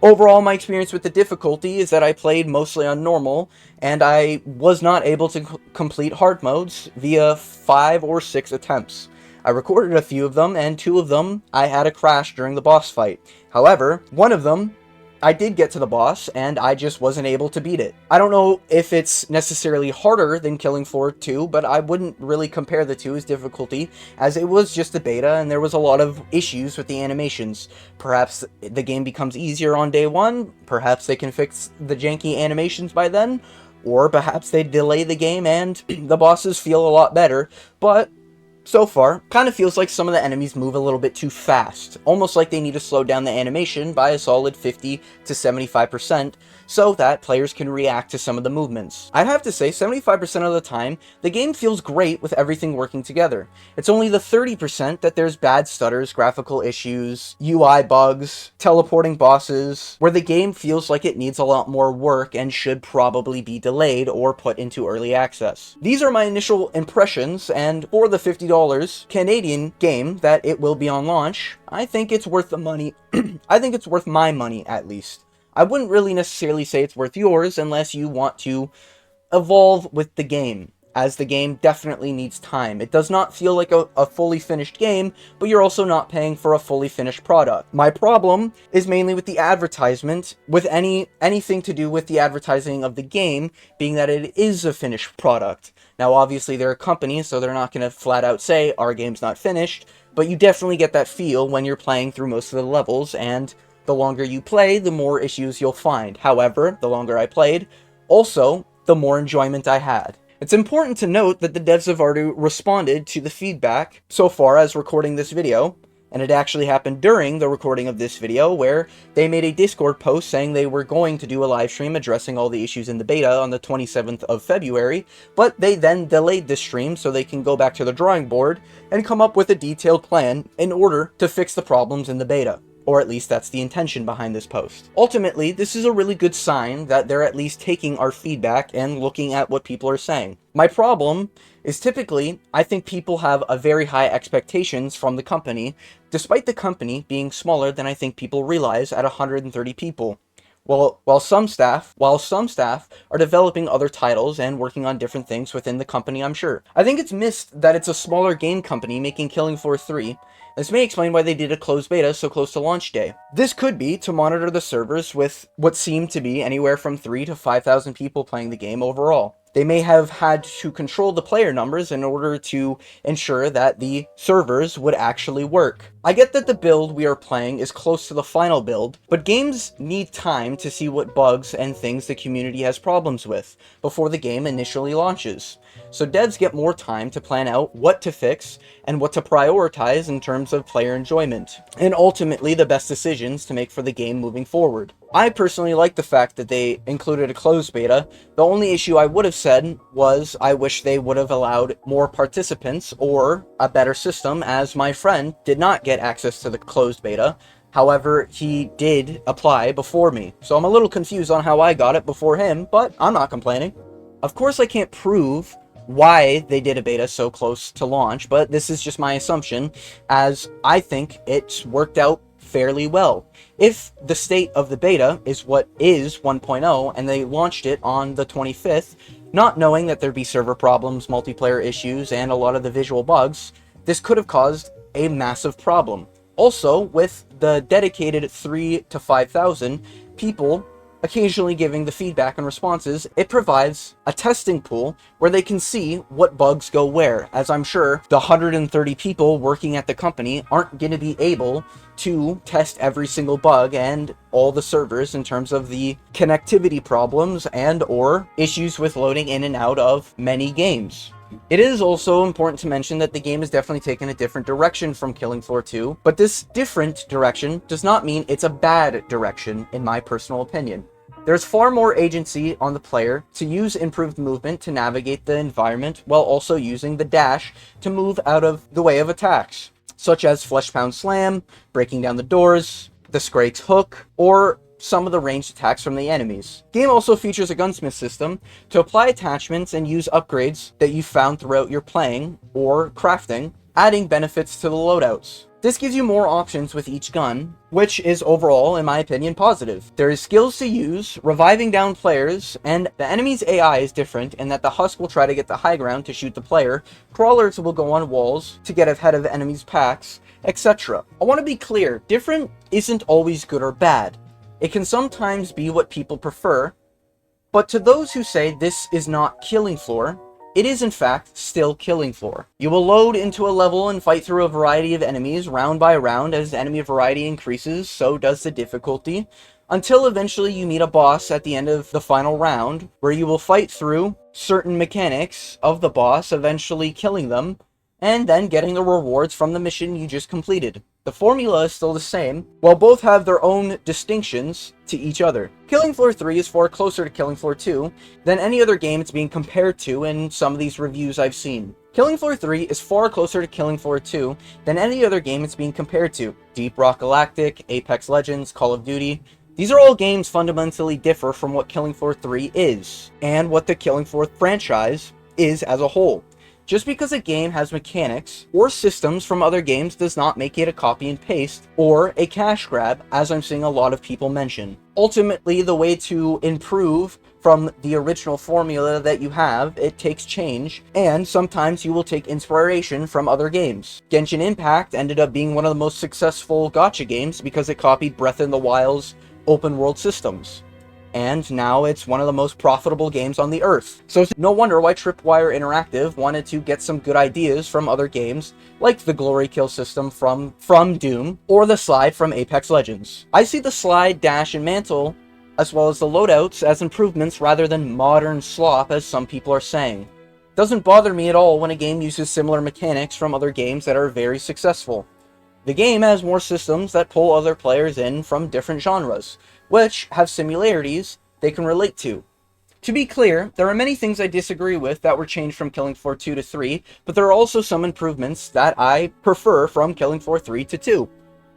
Overall, my experience with the difficulty is that I played mostly on normal, and I was not able to complete hard modes via 5 or 6 attempts. I recorded a few of them, and 2 of them I had a crash during the boss fight. However, one of them I did get to the boss, and I just wasn't able to beat it. I don't know if it's necessarily harder than Killing Floor 2, but I wouldn't really compare the two as difficulty, as it was just a beta, and there was a lot of issues with the animations. Perhaps the game becomes easier on day 1, perhaps they can fix the janky animations by then, or perhaps they delay the game and the bosses feel a lot better, but so far, kind of feels like some of the enemies move a little bit too fast, almost like they need to slow down the animation by a solid 50 to 75% so that players can react to some of the movements. I'd have to say 75% of the time, the game feels great with everything working together. It's only the 30% that there's bad stutters, graphical issues, UI bugs, teleporting bosses, where the game feels like it needs a lot more work and should probably be delayed or put into early access. These are my initial impressions, and for the $50 Canadian game that it will be on launch, I think it's worth the money. I think it's worth my money, at least. I wouldn't really necessarily say it's worth yours unless you want to evolve with the game, as the game definitely needs time. It does not feel like a fully finished game, but you're also not paying for a fully finished product. My problem is mainly with the advertisement, with anything to do with the advertising of the game, being that it is a finished product. Now, obviously, they're a company, so they're not going to flat out say, our game's not finished, but you definitely get that feel when you're playing through most of the levels, and the longer you play, the more issues you'll find. However, the longer I played, also, the more enjoyment I had. It's important to note that the devs have already responded to the feedback so far as recording this video, and it actually happened during the recording of this video, where they made a Discord post saying they were going to do a live stream addressing all the issues in the beta on the 27th of February, but they then delayed the stream so they can go back to the drawing board and come up with a detailed plan in order to fix the problems in the beta. Or at least that's the intention behind this post. Ultimately, this is a really good sign that they're at least taking our feedback and looking at what people are saying. My problem is typically, I think people have a very high expectations from the company, despite the company being smaller than I think people realize at 130 people. While some staff are developing other titles and working on different things within the company, I'm sure. I think it's missed that it's a smaller game company making Killing Floor 3. This may explain why they did a closed beta so close to launch day. This could be to monitor the servers with what seemed to be anywhere from 3,000 to 5,000 people playing the game overall. They may have had to control the player numbers in order to ensure that the servers would actually work. I get that the build we are playing is close to the final build, but games need time to see what bugs and things the community has problems with before the game initially launches. So devs get more time to plan out what to fix and what to prioritize in terms of player enjoyment, and ultimately the best decisions to make for the game moving forward. I personally like the fact that they included a closed beta. The only issue I would have said was I wish they would have allowed more participants or a better system, as my friend did not get access to the closed beta. However, he did apply before me, so I'm a little confused on how I got it before him, but I'm not complaining. Of course, I can't prove why they did a beta so close to launch, but this is just my assumption, as I think it's worked out fairly well. If the state of the beta is what is 1.0, and they launched it on the 25th, not knowing that there'd be server problems, multiplayer issues, and a lot of the visual bugs, this could have caused a massive problem. Also, with the dedicated 3,000 to 5,000 people occasionally giving the feedback and responses, it provides a testing pool where they can see what bugs go where, as I'm sure the 130 people working at the company aren't going to be able to test every single bug and all the servers in terms of the connectivity problems and or issues with loading in and out of many games. It is also important to mention that the game has definitely taken a different direction from Killing Floor 2, but this different direction does not mean it's a bad direction, in my personal opinion. There's far more agency on the player to use improved movement to navigate the environment, while also using the dash to move out of the way of attacks, such as Flesh Pound Slam, breaking down the doors, the Scrake's Hook, or some of the ranged attacks from the enemies. The game also features a gunsmith system to apply attachments and use upgrades that you found throughout your playing or crafting, adding benefits to the loadouts. This gives you more options with each gun, which is overall, in my opinion, positive. There is skills to use, reviving down players, and the enemy's AI is different in that the Husk will try to get the high ground to shoot the player, crawlers will go on walls to get ahead of enemies' packs, etc. I want to be clear, different isn't always good or bad. It can sometimes be what people prefer, but to those who say this is not Killing Floor, it is in fact still Killing Floor. You will load into a level and fight through a variety of enemies round by round. As enemy variety increases, so does the difficulty, until eventually you meet a boss at the end of the final round, where you will fight through certain mechanics of the boss, eventually killing them, and then getting the rewards from the mission you just completed. The formula is still the same, while both have their own distinctions to each other. Killing Floor 3 is far closer to Killing Floor 2 than any other game it's being compared to in some of these reviews I've seen. Killing Floor 3 is far closer to Killing Floor 2 than any other game it's being compared to. Deep Rock Galactic, Apex Legends, Call of Duty. These are all games fundamentally differ from what Killing Floor 3 is, and what the Killing Floor franchise is as a whole. Just because a game has mechanics or systems from other games does not make it a copy and paste or a cash grab, as I'm seeing a lot of people mention. Ultimately, the way to improve from the original formula that you have, it takes change, and sometimes you will take inspiration from other games. Genshin Impact ended up being one of the most successful gacha games because it copied Breath in the Wild's open world systems. And now it's one of the most profitable games on the earth. So it's no wonder why Tripwire Interactive wanted to get some good ideas from other games, like the Glory Kill system from Doom, or the slide from Apex Legends. I see the slide, dash, and mantle, as well as the loadouts, as improvements rather than modern slop, as some people are saying. Doesn't bother me at all when a game uses similar mechanics from other games that are very successful. The game has more systems that pull other players in from different genres, which have similarities they can relate to. To be clear, there are many things I disagree with that were changed from Killing Floor 2 to 3, but there are also some improvements that I prefer from Killing Floor 3 to 2.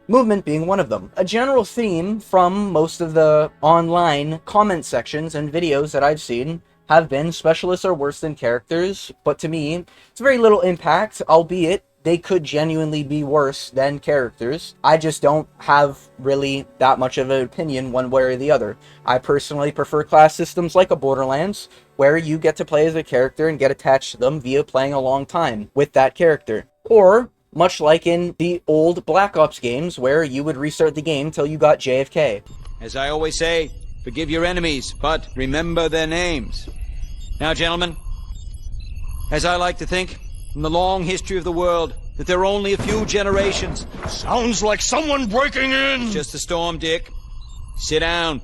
Movement being one of them. A general theme from most of the online comment sections and videos that I've seen have been specialists are worse than characters, but to me, it's very little impact, albeit they could genuinely be worse than characters. I just don't have really that much of an opinion one way or the other. I personally prefer class systems like a Borderlands, where you get to play as a character and get attached to them via playing a long time with that character. Or, much like in the old Black Ops games, where you would restart the game till you got JFK. As I always say, forgive your enemies, but remember their names. Now, gentlemen, as I like to think, from the long history of the world, that there are only a few generations. Sounds like someone breaking in! It's just a storm, Dick. Sit down.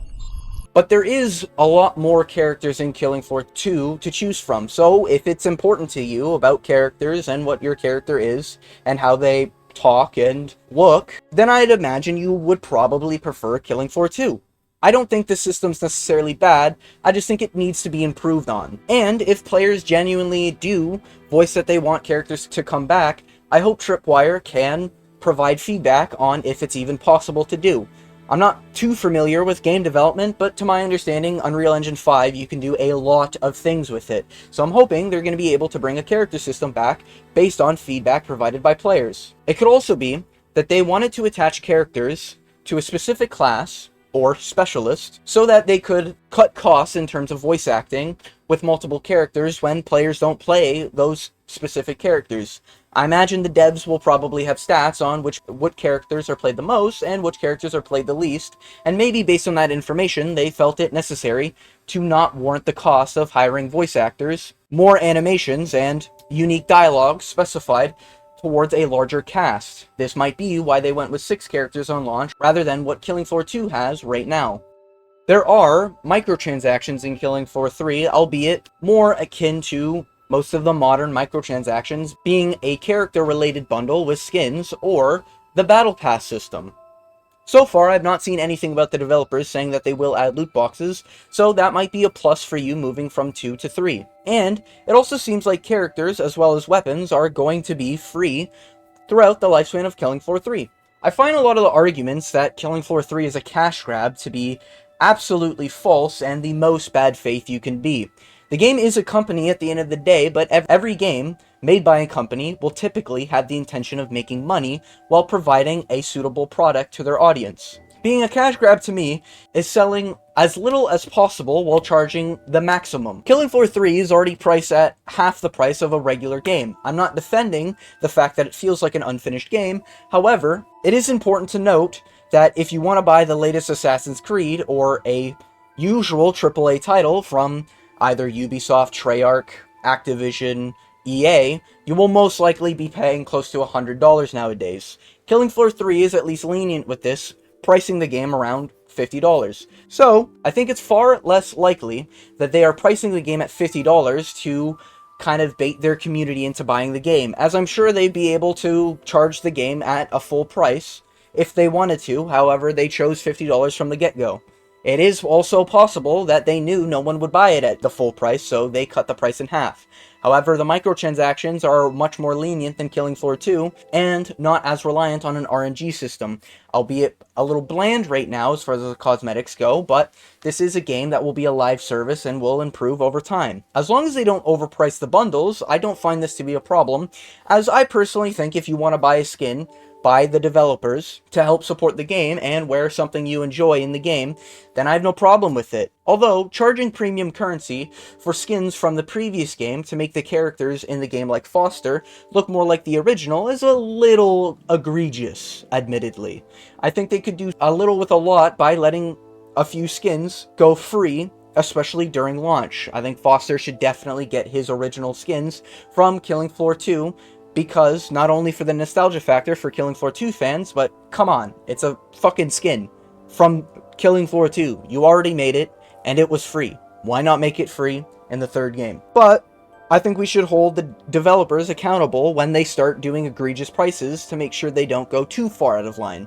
But there is a lot more characters in Killing Floor 2 to choose from, so if it's important to you about characters and what your character is, and how they talk and look, then I'd imagine you would probably prefer Killing Floor 2. I don't think the system's necessarily bad, I just think it needs to be improved on. And if players genuinely do voice that they want characters to come back, I hope Tripwire can provide feedback on if it's even possible to do. I'm not too familiar with game development, but to my understanding, Unreal Engine 5, you can do a lot of things with it. So I'm hoping they're going to be able to bring a character system back based on feedback provided by players. It could also be that they wanted to attach characters to a specific class or specialist so that they could cut costs in terms of voice acting with multiple characters when players don't play those specific characters. I imagine the devs will probably have stats on what characters are played the most and which characters are played the least, and maybe based on that information they felt it necessary to not warrant the cost of hiring voice actors, more animations, and unique dialogue specified towards a larger cast. This might be why they went with 6 characters on launch rather than what Killing Floor 2 has right now. There are microtransactions in Killing Floor 3, albeit more akin to most of the modern microtransactions being a character-related bundle with skins or the Battle Pass system. So far, I've not seen anything about the developers saying that they will add loot boxes, so that might be a plus for you moving from 2 to 3. And it also seems like characters as well as weapons are going to be free throughout the lifespan of Killing Floor 3. I find a lot of the arguments that Killing Floor 3 is a cash grab to be absolutely false and the most bad faith you can be. The game is a company at the end of the day, but every game made by a company will typically have the intention of making money while providing a suitable product to their audience. Being a cash grab to me is selling as little as possible while charging the maximum. Killing Floor 3 is already priced at half the price of a regular game. I'm not defending the fact that it feels like an unfinished game. However, it is important to note that if you want to buy the latest Assassin's Creed or a usual AAA title from either Ubisoft, Treyarch, Activision, EA, you will most likely be paying close to $100 nowadays. Killing Floor 3 is at least lenient with this, pricing the game around $50. So, I think it's far less likely that they are pricing the game at $50 to kind of bait their community into buying the game, as I'm sure they'd be able to charge the game at a full price if they wanted to. However, they chose $50 from the get-go. It is also possible that they knew no one would buy it at the full price, so they cut the price in half. However, the microtransactions are much more lenient than Killing Floor 2, and not as reliant on an RNG system, albeit a little bland right now as far as the cosmetics go, but this is a game that will be a live service and will improve over time. As long as they don't overprice the bundles, I don't find this to be a problem, as I personally think if you want to buy a skin by the developers to help support the game and wear something you enjoy in the game, then I have no problem with it. Although, charging premium currency for skins from the previous game to make the characters in the game like Foster look more like the original is a little egregious, admittedly. I think they could do a little with a lot by letting a few skins go free, especially during launch. I think Foster should definitely get his original skins from Killing Floor 2, because not only for the nostalgia factor for Killing Floor 2 fans, but come on, it's a fucking skin from Killing Floor 2. You already made it, and it was free. Why not make it free in the third game? But I think we should hold the developers accountable when they start doing egregious prices to make sure they don't go too far out of line.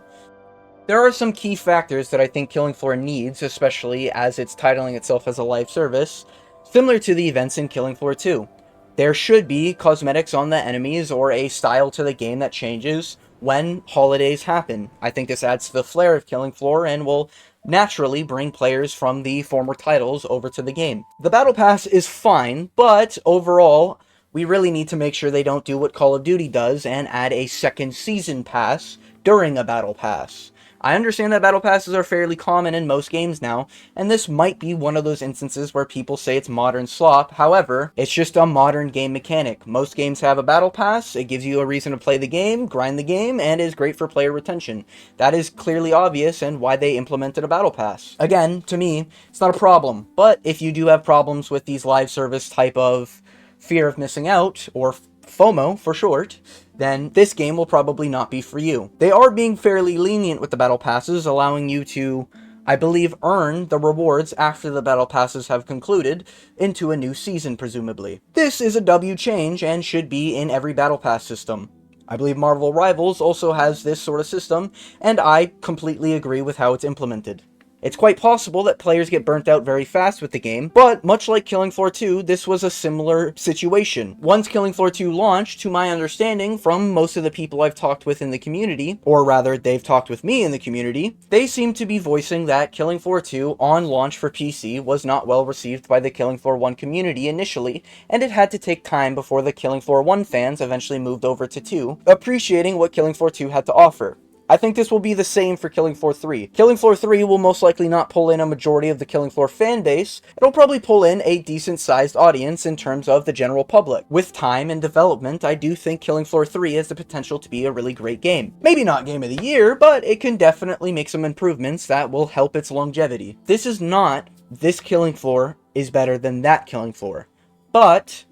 There are some key factors that I think Killing Floor needs, especially as it's titling itself as a live service, similar to the events in Killing Floor 2. There should be cosmetics on the enemies or a style to the game that changes when holidays happen. I think this adds to the flair of Killing Floor and will naturally bring players from the former titles over to the game. The Battle Pass is fine, but overall, we really need to make sure they don't do what Call of Duty does and add a second season pass during a Battle Pass. I understand that Battle Passes are fairly common in most games now, and this might be one of those instances where people say it's modern slop. However, it's just a modern game mechanic. Most games have a Battle Pass, it gives you a reason to play the game, grind the game, and is great for player retention. That is clearly obvious and why they implemented a Battle Pass. Again, to me, it's not a problem, but if you do have problems with these live service type of fear of missing out, or FOMO for short, then this game will probably not be for you. They are being fairly lenient with the Battle Passes, allowing you to, I believe, earn the rewards after the Battle Passes have concluded into a new season, presumably. This is a W change and should be in every Battle Pass system. I believe Marvel Rivals also has this sort of system, and I completely agree with how it's implemented. It's quite possible that players get burnt out very fast with the game, but much like Killing Floor 2, this was a similar situation. Once Killing Floor 2 launched, to my understanding from most of the people I've talked with in the community, or rather they've talked with me in the community, they seem to be voicing that Killing Floor 2 on launch for PC was not well received by the Killing Floor 1 community initially, and it had to take time before the Killing Floor 1 fans eventually moved over to 2, appreciating what Killing Floor 2 had to offer. I think this will be the same for Killing Floor 3. Killing Floor 3 will most likely not pull in a majority of the Killing Floor fan base. It'll probably pull in a decent-sized audience in terms of the general public. With time and development, I do think Killing Floor 3 has the potential to be a really great game. Maybe not Game of the Year, but it can definitely make some improvements that will help its longevity. This is not, this Killing Floor is better than that Killing Floor. But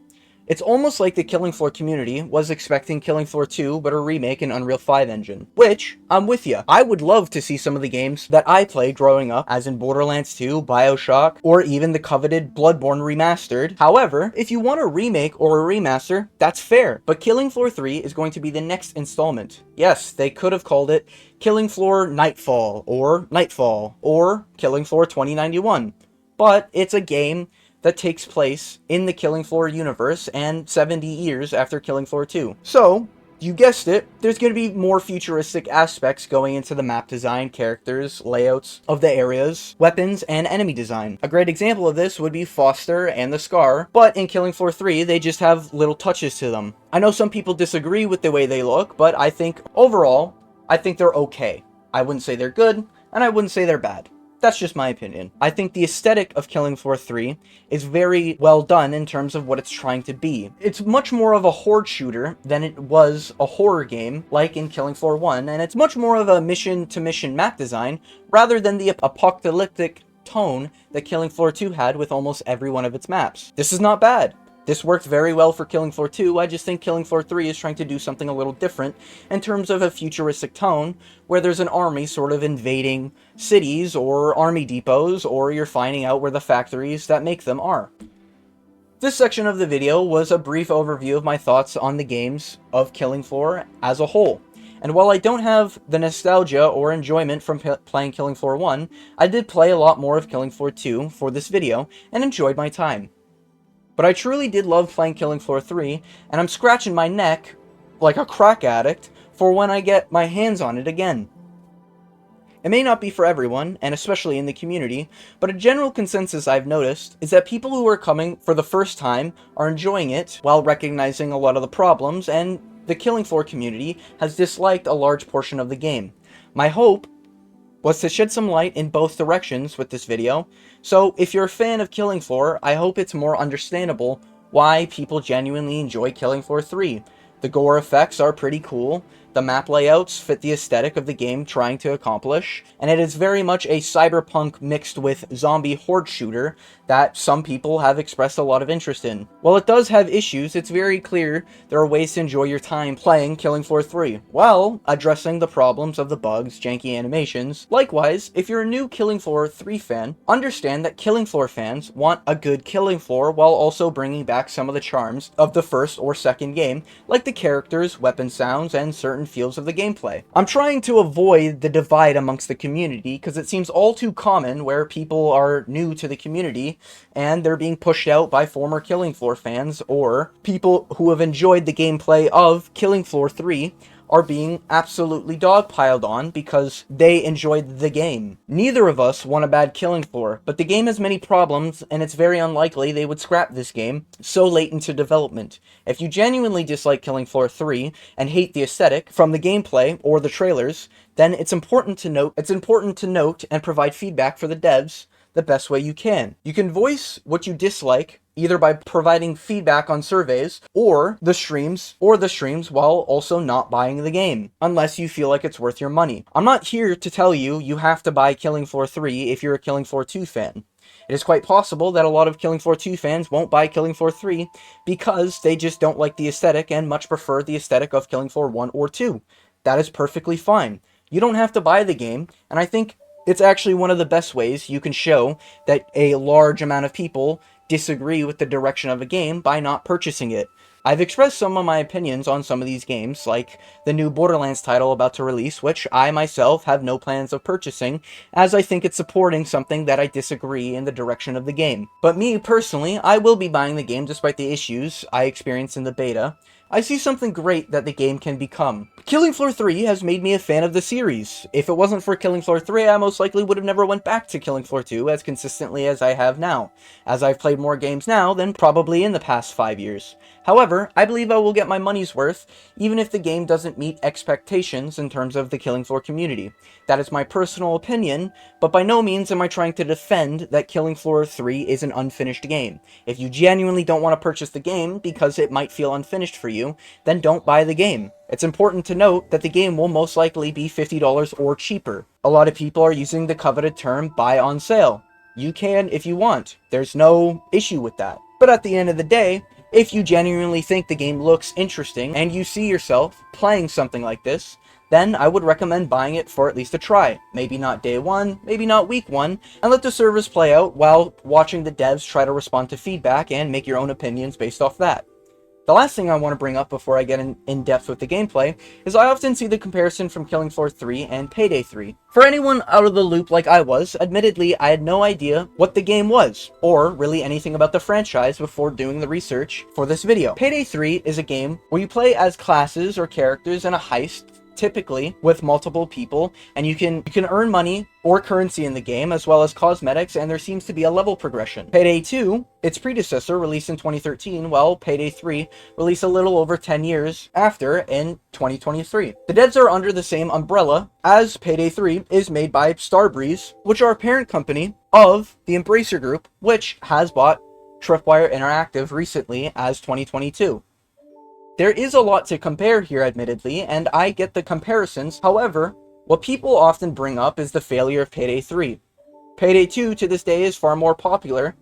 it's almost like the Killing Floor community was expecting Killing Floor 2, but a remake in Unreal 5 engine. Which, I'm with ya. I would love to see some of the games that I played growing up, as in Borderlands 2, Bioshock, or even the coveted Bloodborne remastered. However, if you want a remake or a remaster, that's fair. But Killing Floor 3 is going to be the next installment. Yes, they could have called it Killing Floor Nightfall, or Killing Floor 2091. But it's a game that takes place in the Killing Floor universe and 70 years after Killing Floor 2. So, you guessed it, there's going to be more futuristic aspects going into the map design, characters, layouts of the areas, weapons, and enemy design. A great example of this would be Foster and the Scar, but in Killing Floor 3, they just have little touches to them. I know some people disagree with the way they look, but I think, overall, I think they're okay. I wouldn't say they're good, and I wouldn't say they're bad. That's just my opinion. I think the aesthetic of Killing Floor 3 is very well done in terms of what it's trying to be. It's much more of a horde shooter than it was a horror game like in Killing Floor 1, and it's much more of a mission-to-mission map design rather than the apocalyptic tone that Killing Floor 2 had with almost every one of its maps. This is not bad. This worked very well for Killing Floor 2, I just think Killing Floor 3 is trying to do something a little different in terms of a futuristic tone, where there's an army sort of invading cities or army depots, or you're finding out where the factories that make them are. This section of the video was a brief overview of my thoughts on the games of Killing Floor as a whole. And while I don't have the nostalgia or enjoyment from playing Killing Floor 1, I did play a lot more of Killing Floor 2 for this video, and enjoyed my time. But I truly did love playing Killing Floor 3, and I'm scratching my neck, like a crack addict, for when I get my hands on it again. It may not be for everyone, and especially in the community, but a general consensus I've noticed is that people who are coming for the first time are enjoying it while recognizing a lot of the problems, and the Killing Floor community has disliked a large portion of the game. My hope was to shed some light in both directions with this video, so if you're a fan of Killing Floor, I hope it's more understandable why people genuinely enjoy Killing Floor 3. The gore effects are pretty cool, the map layouts fit the aesthetic of the game trying to accomplish, and it is very much a cyberpunk mixed with zombie horde shooter that some people have expressed a lot of interest in. While it does have issues, it's very clear there are ways to enjoy your time playing Killing Floor 3, while addressing the problems of the bugs, janky animations. Likewise, if you're a new Killing Floor 3 fan, understand that Killing Floor fans want a good Killing Floor while also bringing back some of the charms of the first or second game, like the characters, weapon sounds, and certain fields of the gameplay. I'm trying to avoid the divide amongst the community because it seems all too common where people are new to the community and they're being pushed out by former Killing Floor fans, or people who have enjoyed the gameplay of Killing Floor 3 are being absolutely dogpiled on because they enjoyed the game. Neither of us want a bad Killing Floor, but the game has many problems, and it's very unlikely they would scrap this game so late into development. If you genuinely dislike Killing Floor 3 and hate the aesthetic from the gameplay or the trailers, then it's important to note and provide feedback for the devs the best way you can. You can voice what you dislike either by providing feedback on surveys or the streams while also not buying the game, unless you feel like it's worth your money. I'm not here to tell you you have to buy Killing Floor 3 if you're a Killing Floor 2 fan. It is quite possible that a lot of Killing Floor 2 fans won't buy Killing Floor 3 because they just don't like the aesthetic and much prefer the aesthetic of Killing Floor 1 or 2. That is perfectly fine. You don't have to buy the game, and I think it's actually one of the best ways you can show that a large amount of people disagree with the direction of a game by not purchasing it. I've expressed some of my opinions on some of these games, like the new Borderlands title about to release, which I myself have no plans of purchasing, as I think it's supporting something that I disagree in the direction of the game. But me, personally, I will be buying the game despite the issues I experienced in the beta. I see something great that the game can become. Killing Floor 3 has made me a fan of the series. If it wasn't for Killing Floor 3, I most likely would have never went back to Killing Floor 2 as consistently as I have now, as I've played more games now than probably in the past 5 years. However, I believe I will get my money's worth, even if the game doesn't meet expectations in terms of the Killing Floor community. That is my personal opinion, but by no means am I trying to defend that Killing Floor 3 is an unfinished game. If you genuinely don't want to purchase the game because it might feel unfinished for you, then don't buy the game. It's important to note that the game will most likely be $50 or cheaper. A lot of people are using the coveted term buy on sale. You can if you want. There's no issue with that. But at the end of the day, if you genuinely think the game looks interesting and you see yourself playing something like this, then I would recommend buying it for at least a try. Maybe not day one, maybe not week one, and let the servers play out while watching the devs try to respond to feedback and make your own opinions based off that. The last thing I want to bring up before I get in depth with the gameplay is I often see the comparison from Killing Floor 3 and Payday 3. For anyone out of the loop like I was, admittedly I had no idea what the game was, or really anything about the franchise before doing the research for this video. Payday 3 is a game where you play as classes or characters in a heist, typically with multiple people, and you can earn money or currency in the game, as well as cosmetics, and there seems to be a level progression. Payday 2, its predecessor, released in 2013, while Payday 3 released a little over 10 years after in 2023. The devs are under the same umbrella, as Payday 3 is made by Starbreeze, which are a parent company of the Embracer Group, which has bought Tripwire Interactive recently as 2022. There is a lot to compare here, admittedly, and I get the comparisons. However, what people often bring up is the failure of Payday 3. Payday 2 to this day is far more popular,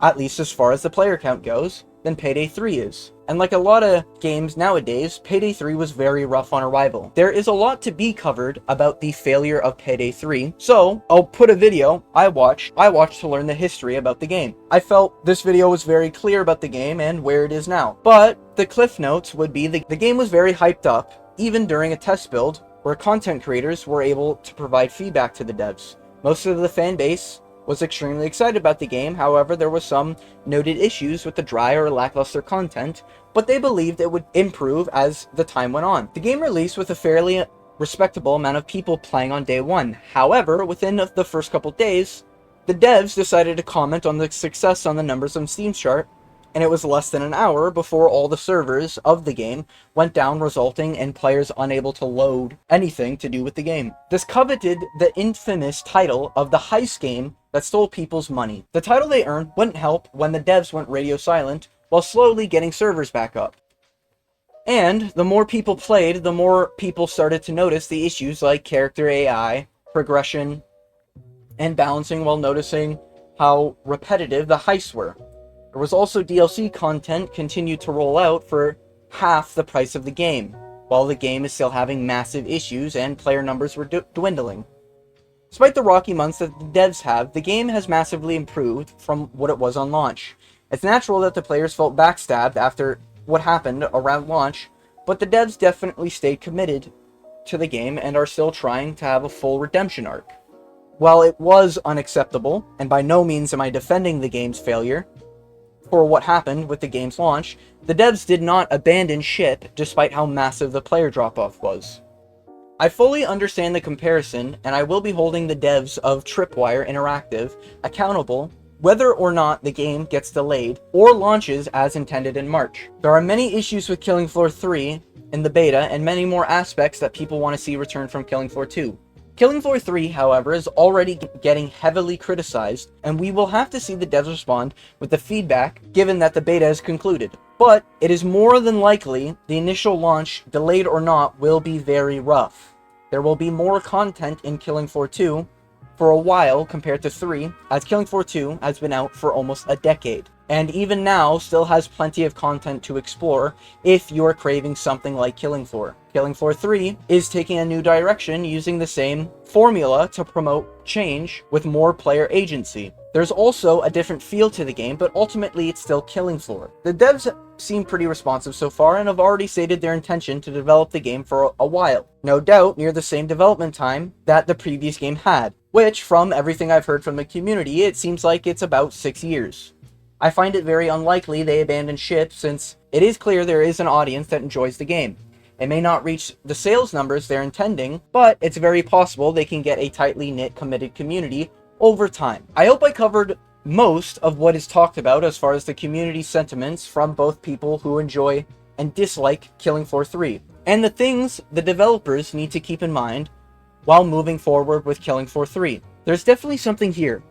at least as far as the player count goes, than Payday 3 is. And like a lot of games nowadays, Payday 3 was very rough on arrival. There is a lot to be covered about the failure of Payday 3, so I'll put a video I watched to learn the history about the game. I felt this video was very clear about the game and where it is now. But the cliff notes would be the game was very hyped up, even during a test build, where content creators were able to provide feedback to the devs. Most of the fan base was extremely excited about the game. However, there was some noted issues with the dry or lackluster content, but they believed it would improve as the time went on. The game released with a fairly respectable amount of people playing on day one. However, within the first couple days, the devs decided to comment on the success on the numbers on Steam chart, and it was less than an hour before all the servers of the game went down, resulting in players unable to load anything to do with the game. This coveted the infamous title of the heist game that stole people's money. The title they earned wouldn't help when the devs went radio silent, while slowly getting servers back up. And the more people played, the more people started to notice the issues like character AI, progression, and balancing, while noticing how repetitive the heists were. There was also DLC content continued to roll out for half the price of the game, while the game is still having massive issues and player numbers were dwindling. Despite the rocky months that the devs have, the game has massively improved from what it was on launch. It's natural that the players felt backstabbed after what happened around launch, but the devs definitely stayed committed to the game and are still trying to have a full redemption arc. While it was unacceptable, and by no means am I defending the game's failure for what happened with the game's launch, the devs did not abandon ship despite how massive the player drop-off was. I fully understand the comparison, and I will be holding the devs of Tripwire Interactive accountable whether or not the game gets delayed or launches as intended in March. There are many issues with Killing Floor 3 in the beta, and many more aspects that people want to see return from Killing Floor 2. Killing Floor 3, however, is already getting heavily criticized, and we will have to see the devs respond with the feedback given that the beta is concluded. But it is more than likely the initial launch, delayed or not, will be very rough. There will be more content in Killing Floor 2 for a while compared to 3, as Killing Floor 2 has been out for almost a decade. and even now still has plenty of content to explore if you're craving something like Killing Floor. Killing Floor 3 is taking a new direction using the same formula to promote change with more player agency. There's also a different feel to the game, but ultimately it's still Killing Floor. The devs seem pretty responsive so far and have already stated their intention to develop the game for a while. No doubt near the same development time that the previous game had, which from everything I've heard from the community, it seems like it's about 6 years. I find it very unlikely they abandoned ship since it is clear there is an audience that enjoys the game. It may not reach the sales numbers they're intending, but it's very possible they can get a tightly knit, committed community over time. I hope I covered most of what is talked about as far as the community sentiments from both people who enjoy and dislike Killing Floor 3, and the things the developers need to keep in mind while moving forward with Killing Floor 3. There's definitely something here.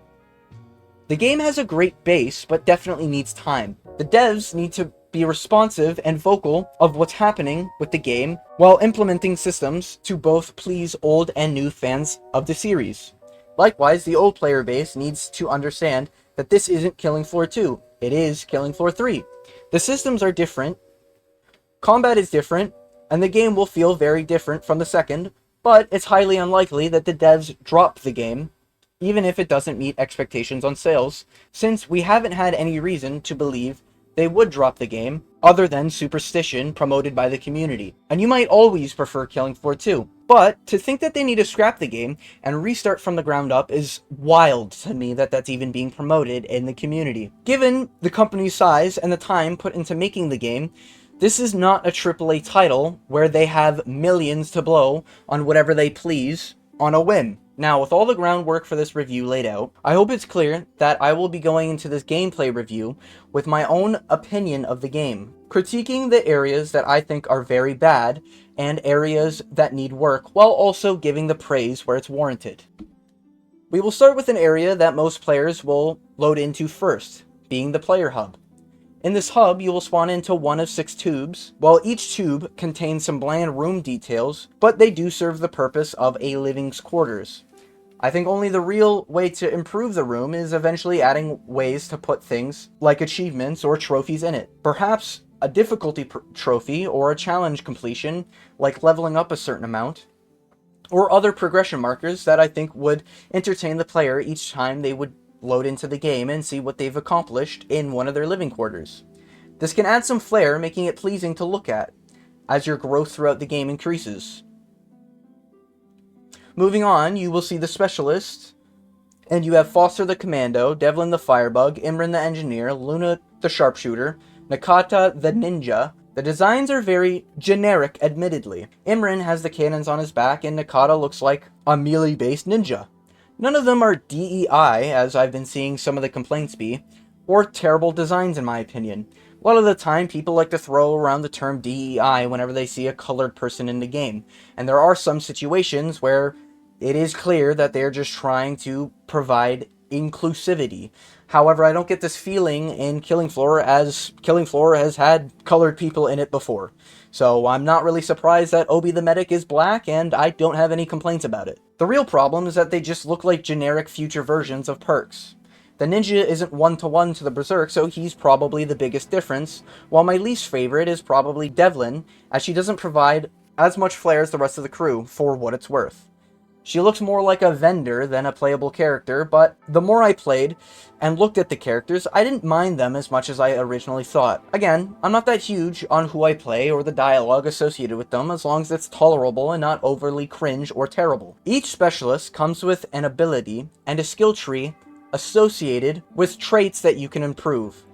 The game has a great base, but definitely needs time. The devs need to be responsive and vocal of what's happening with the game while implementing systems to both please old and new fans of the series. Likewise, the old player base needs to understand that this isn't Killing Floor 2, it is Killing Floor 3. The systems are different, combat is different, and the game will feel very different from the second, but it's highly unlikely that the devs drop the game, even if it doesn't meet expectations on sales, since we haven't had any reason to believe they would drop the game, other than superstition promoted by the community. And you might always prefer Killing Floor 2. But to think that they need to scrap the game and restart from the ground up is wild to me that that's even being promoted in the community. Given the company's size and the time put into making the game, this is not a AAA title where they have millions to blow on whatever they please on a whim. Now, with all the groundwork for this review laid out, I hope it's clear that I will be going into this gameplay review with my own opinion of the game, critiquing the areas that I think are very bad and areas that need work, while also giving the praise where it's warranted. We will start with an area that most players will load into first, being the player hub. In this hub, you will spawn into one of 6 tubes. While each tube contains some bland room details, but they do serve the purpose of a living's quarters. I think only the real way to improve the room is eventually adding ways to put things like achievements or trophies in it. Perhaps a difficulty trophy or a challenge completion, like leveling up a certain amount, or other progression markers that I think would entertain the player each time they would load into the game and see what they've accomplished in one of their living quarters. This can add some flair, making it pleasing to look at as your growth throughout the game increases. Moving on, you will see the Specialist, and you have Foster the Commando, Devlin the Firebug, Imran the Engineer, Luna the Sharpshooter, Nakata the Ninja. The designs are very generic, admittedly. Imran has the cannons on his back, and Nakata looks like a melee-based ninja. None of them are DEI, as I've been seeing some of the complaints be, or terrible designs in my opinion. A lot of the time, people like to throw around the term DEI whenever they see a colored person in the game, and there are some situations where it is clear that they're just trying to provide inclusivity. However, I don't get this feeling in Killing Floor, as Killing Floor has had colored people in it before. So I'm not really surprised that Obi the Medic is black, and I don't have any complaints about it. The real problem is that they just look like generic future versions of perks. The ninja isn't one-to-one to the Berserk, so he's probably the biggest difference, while my least favorite is probably Devlin, as she doesn't provide as much flair as the rest of the crew, for what it's worth. She looks more like a vendor than a playable character, but the more I played and looked at the characters, I didn't mind them as much as I originally thought. Again, I'm not that huge on who I play or the dialogue associated with them, as long as it's tolerable and not overly cringe or terrible. Each specialist comes with an ability and a skill tree associated with traits that you can improve,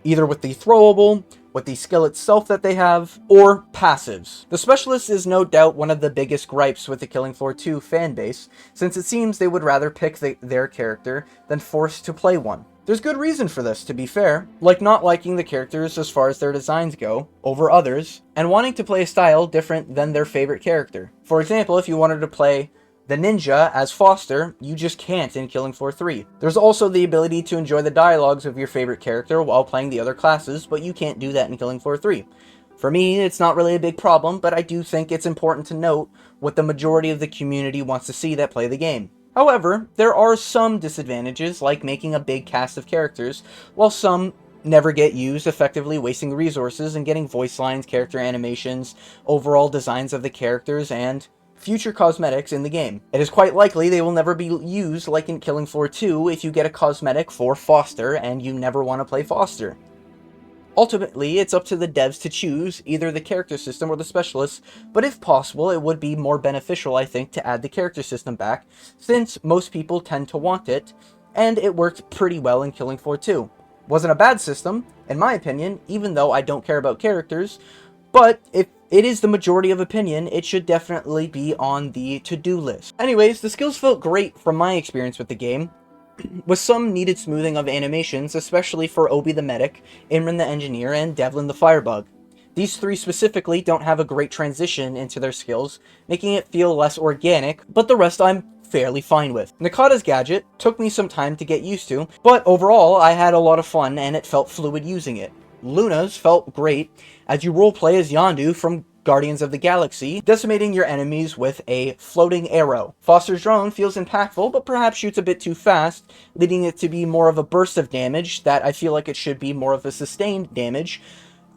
either with the throwable, with the skill itself that they have, or passives. The Specialist is no doubt one of the biggest gripes with the Killing Floor 2 fanbase, since it seems they would rather pick their character than force to play one. There's good reason for this, to be fair, like not liking the characters as far as their designs go, over others, and wanting to play a style different than their favorite character. For example, if you wanted to play the ninja as Foster, you just can't in Killing Floor 3. There's also the ability to enjoy the dialogues of your favorite character while playing the other classes, but you can't do that in Killing Floor 3. For me, it's not really a big problem, but I do think it's important to note what the majority of the community wants to see that play the game. However, there are some disadvantages, like making a big cast of characters, while some never get used, effectively wasting resources and getting voice lines, character animations, overall designs of the characters, and future cosmetics in the game. It is quite likely they will never be used like in Killing Floor 2 if you get a cosmetic for Foster and you never want to play Foster. Ultimately, it's up to the devs to choose either the character system or the specialists, but if possible, it would be more beneficial, I think, to add the character system back, since most people tend to want it, and it worked pretty well in Killing Floor 2. Wasn't a bad system, in my opinion, even though I don't care about characters, but if it is the majority of opinion, it should definitely be on the to-do list. Anyways, the skills felt great from my experience with the game, with some needed smoothing of animations, especially for Obi the Medic, Imran the Engineer, and Devlin the Firebug. These three specifically don't have a great transition into their skills, making it feel less organic, but the rest I'm fairly fine with. Nakata's gadget took me some time to get used to, but overall I had a lot of fun and it felt fluid using it. Luna's felt great, as you roleplay as Yondu from Guardians of the Galaxy, decimating your enemies with a floating arrow. Foster's drone feels impactful, but perhaps shoots a bit too fast, leading it to be more of a burst of damage that I feel like it should be more of a sustained damage,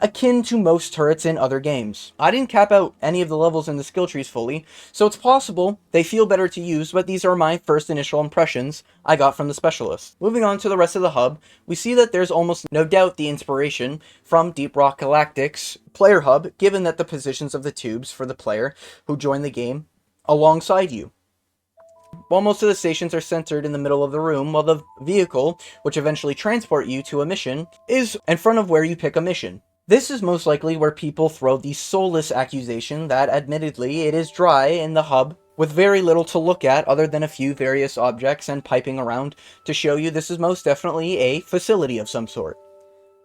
akin to most turrets in other games. I didn't cap out any of the levels in the skill trees fully, so it's possible they feel better to use, but these are my first initial impressions I got from the specialist. Moving on to the rest of the hub, we see that there's almost no doubt the inspiration from Deep Rock Galactic's player hub, given that the positions of the tubes for the player who join the game alongside you. While most of the stations are centered in the middle of the room, while the vehicle, which eventually transport you to a mission, is in front of where you pick a mission. This is most likely where people throw the soulless accusation that, admittedly, it is dry in the hub, with very little to look at other than a few various objects and piping around to show you this is most definitely a facility of some sort.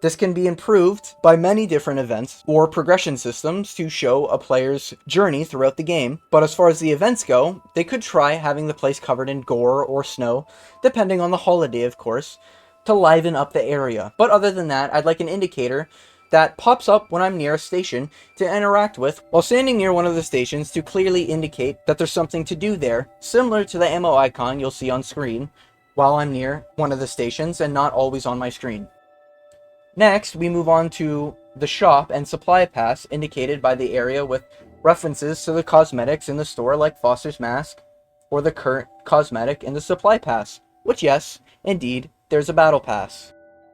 This can be improved by many different events or progression systems to show a player's journey throughout the game, but as far as the events go, they could try having the place covered in gore or snow, depending on the holiday of course, to liven up the area. But other than that, I'd like an indicator that pops up when I'm near a station to interact with while standing near one of the stations to clearly indicate that there's something to do there, similar to the ammo icon you'll see on screen while I'm near one of the stations and not always on my screen. Next, we move on to the shop and supply pass indicated by the area with references to the cosmetics in the store like Foster's mask or the current cosmetic in the supply pass, which yes, indeed, there's a battle pass.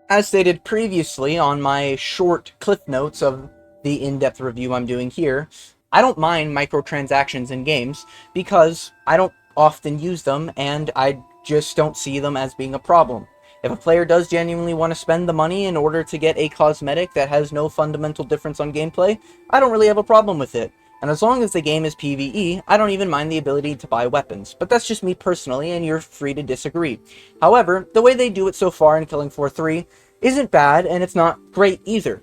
As stated previously on my short cliff notes of the in-depth review I'm doing here, I don't mind microtransactions in games because I don't often use them and I just don't see them as being a problem. If a player does genuinely want to spend the money in order to get a cosmetic that has no fundamental difference on gameplay, I don't really have a problem with it. And as long as the game is PvE, I don't even mind the ability to buy weapons. But that's just me personally, and you're free to disagree. However, the way they do it so far in Killing Floor 3 isn't bad, and it's not great either.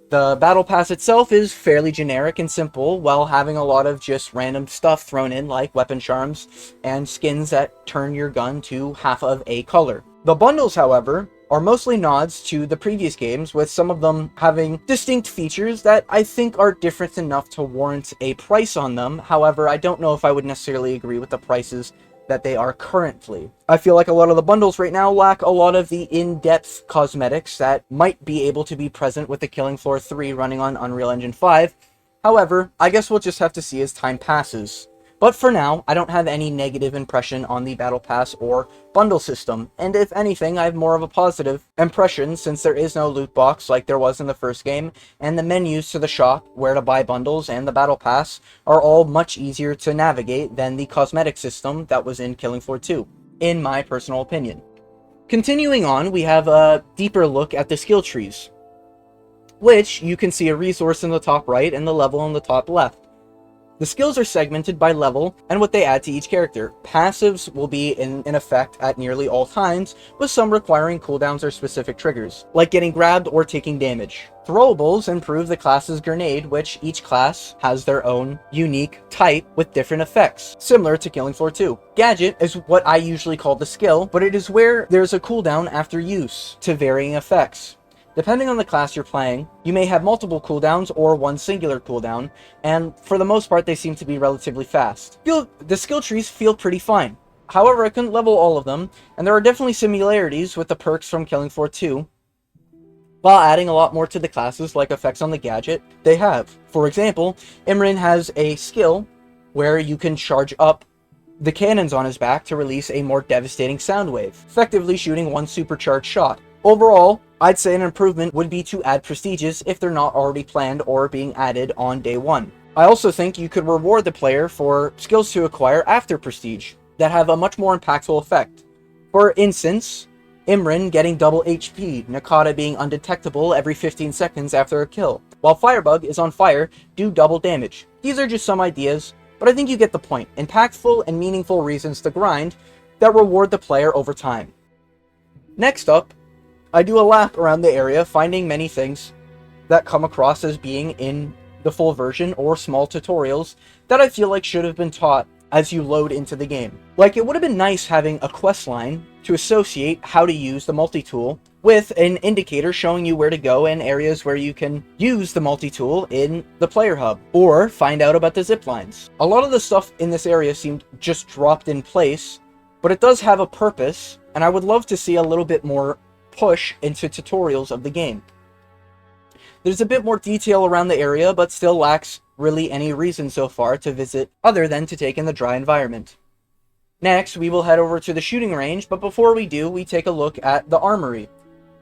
The Battle Pass itself is fairly generic and simple, while having a lot of just random stuff thrown in, like weapon charms and skins that turn your gun to half of a color. The bundles, however, are mostly nods to the previous games, with some of them having distinct features that I think are different enough to warrant a price on them. However, I don't know if I would necessarily agree with the prices that they are currently. I feel like a lot of the bundles right now lack a lot of the in-depth cosmetics that might be able to be present with the Killing Floor 3 running on Unreal Engine 5. However, I guess we'll just have to see as time passes. But for now, I don't have any negative impression on the Battle Pass or bundle system, and if anything, I have more of a positive impression since there is no loot box like there was in the first game, and the menus to the shop, where to buy bundles, and the Battle Pass are all much easier to navigate than the cosmetic system that was in Killing Floor 2, in my personal opinion. Continuing on, we have a deeper look at the skill trees, which you can see a resource in the top right and the level in the top left. The skills are segmented by level and what they add to each character. Passives will be in effect at nearly all times, with some requiring cooldowns or specific triggers, like getting grabbed or taking damage. Throwables improve the class's grenade, which each class has their own unique type with different effects, similar to Killing Floor 2. Gadget is what I usually call the skill, but it is where there's a cooldown after use, to varying effects. Depending on the class you're playing, you may have multiple cooldowns or one singular cooldown, and for the most part they seem to be relatively fast. The skill trees feel pretty fine. However, I couldn't level all of them, and there are definitely similarities with the perks from Killing Floor 2. while adding a lot more to the classes like effects on the gadget they have. For example, Imran has a skill where you can charge up the cannons on his back to release a more devastating sound wave, effectively shooting one supercharged shot. Overall, I'd say an improvement would be to add prestiges if they're not already planned or being added on day one. I also think you could reward the player for skills to acquire after prestige that have a much more impactful effect. For instance, Imran getting double HP, Nakata being undetectable every 15 seconds after a kill, while Firebug is on fire, do double damage. These are just some ideas, but I think you get the point. Impactful and meaningful reasons to grind that reward the player over time. Next up, I do a lap around the area, finding many things that come across as being in the full version or small tutorials that I feel like should have been taught as you load into the game. Like, it would have been nice having a quest line to associate how to use the multi-tool with an indicator showing you where to go and areas where you can use the multi-tool in the player hub, or find out about the zip lines. A lot of the stuff in this area seemed just dropped in place, but it does have a purpose, and I would love to see a little bit more push into tutorials of the game. There's a bit more detail around the area, but still lacks really any reason so far to visit other than to take in the dry environment. Next, we will head over to the shooting range, but before we do, we take a look at the armory,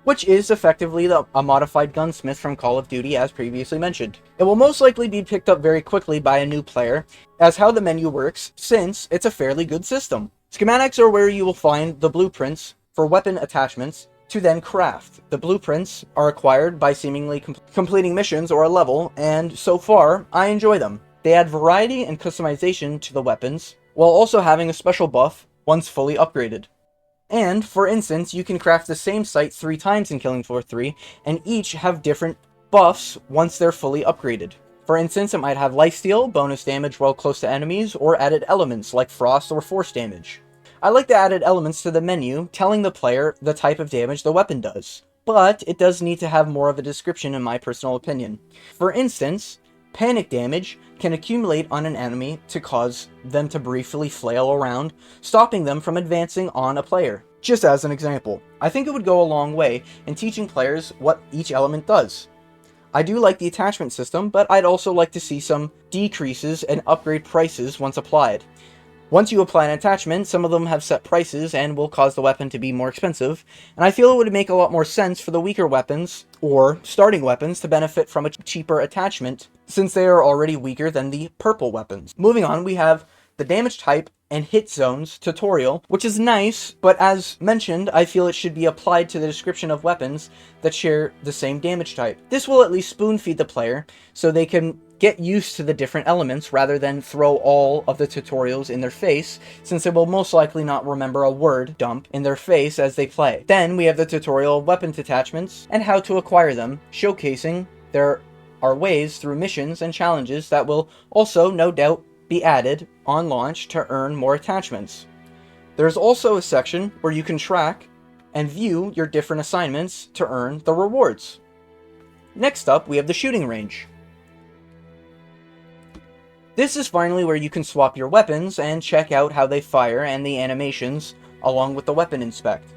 which is effectively a modified gunsmith from Call of Duty as previously mentioned. It will most likely be picked up very quickly by a new player, as how the menu works, since it's a fairly good system. Schematics are where you will find the blueprints for weapon attachments to then craft. The blueprints are acquired by seemingly completing missions or a level, and so far, I enjoy them. They add variety and customization to the weapons, while also having a special buff once fully upgraded. And, for instance, you can craft the same sight 3 times in Killing Floor 3, and each have different buffs once they're fully upgraded. For instance, it might have lifesteal, bonus damage while close to enemies, or added elements like frost or force damage. I like the added elements to the menu, telling the player the type of damage the weapon does, but it does need to have more of a description in my personal opinion. For instance, panic damage can accumulate on an enemy to cause them to briefly flail around, stopping them from advancing on a player. Just as an example, I think it would go a long way in teaching players what each element does. I do like the attachment system, but I'd also like to see some decreases and upgrade prices once applied. Once you apply an attachment, some of them have set prices and will cause the weapon to be more expensive, and I feel it would make a lot more sense for the weaker weapons, or starting weapons, to benefit from a cheaper attachment, since they are already weaker than the purple weapons. Moving on, we have the damage type and hit zones tutorial, which is nice, but as mentioned, I feel it should be applied to the description of weapons that share the same damage type. This will at least spoon feed the player, so they can get used to the different elements rather than throw all of the tutorials in their face, since they will most likely not remember a word dump in their face as they play. Then we have the tutorial of weapon attachments and how to acquire them, showcasing there are ways through missions and challenges that will also, no doubt, be added on launch to earn more attachments. There's also a section where you can track and view your different assignments to earn the rewards. Next up, we have the shooting range. This is finally where you can swap your weapons and check out how they fire and the animations along with the weapon inspect.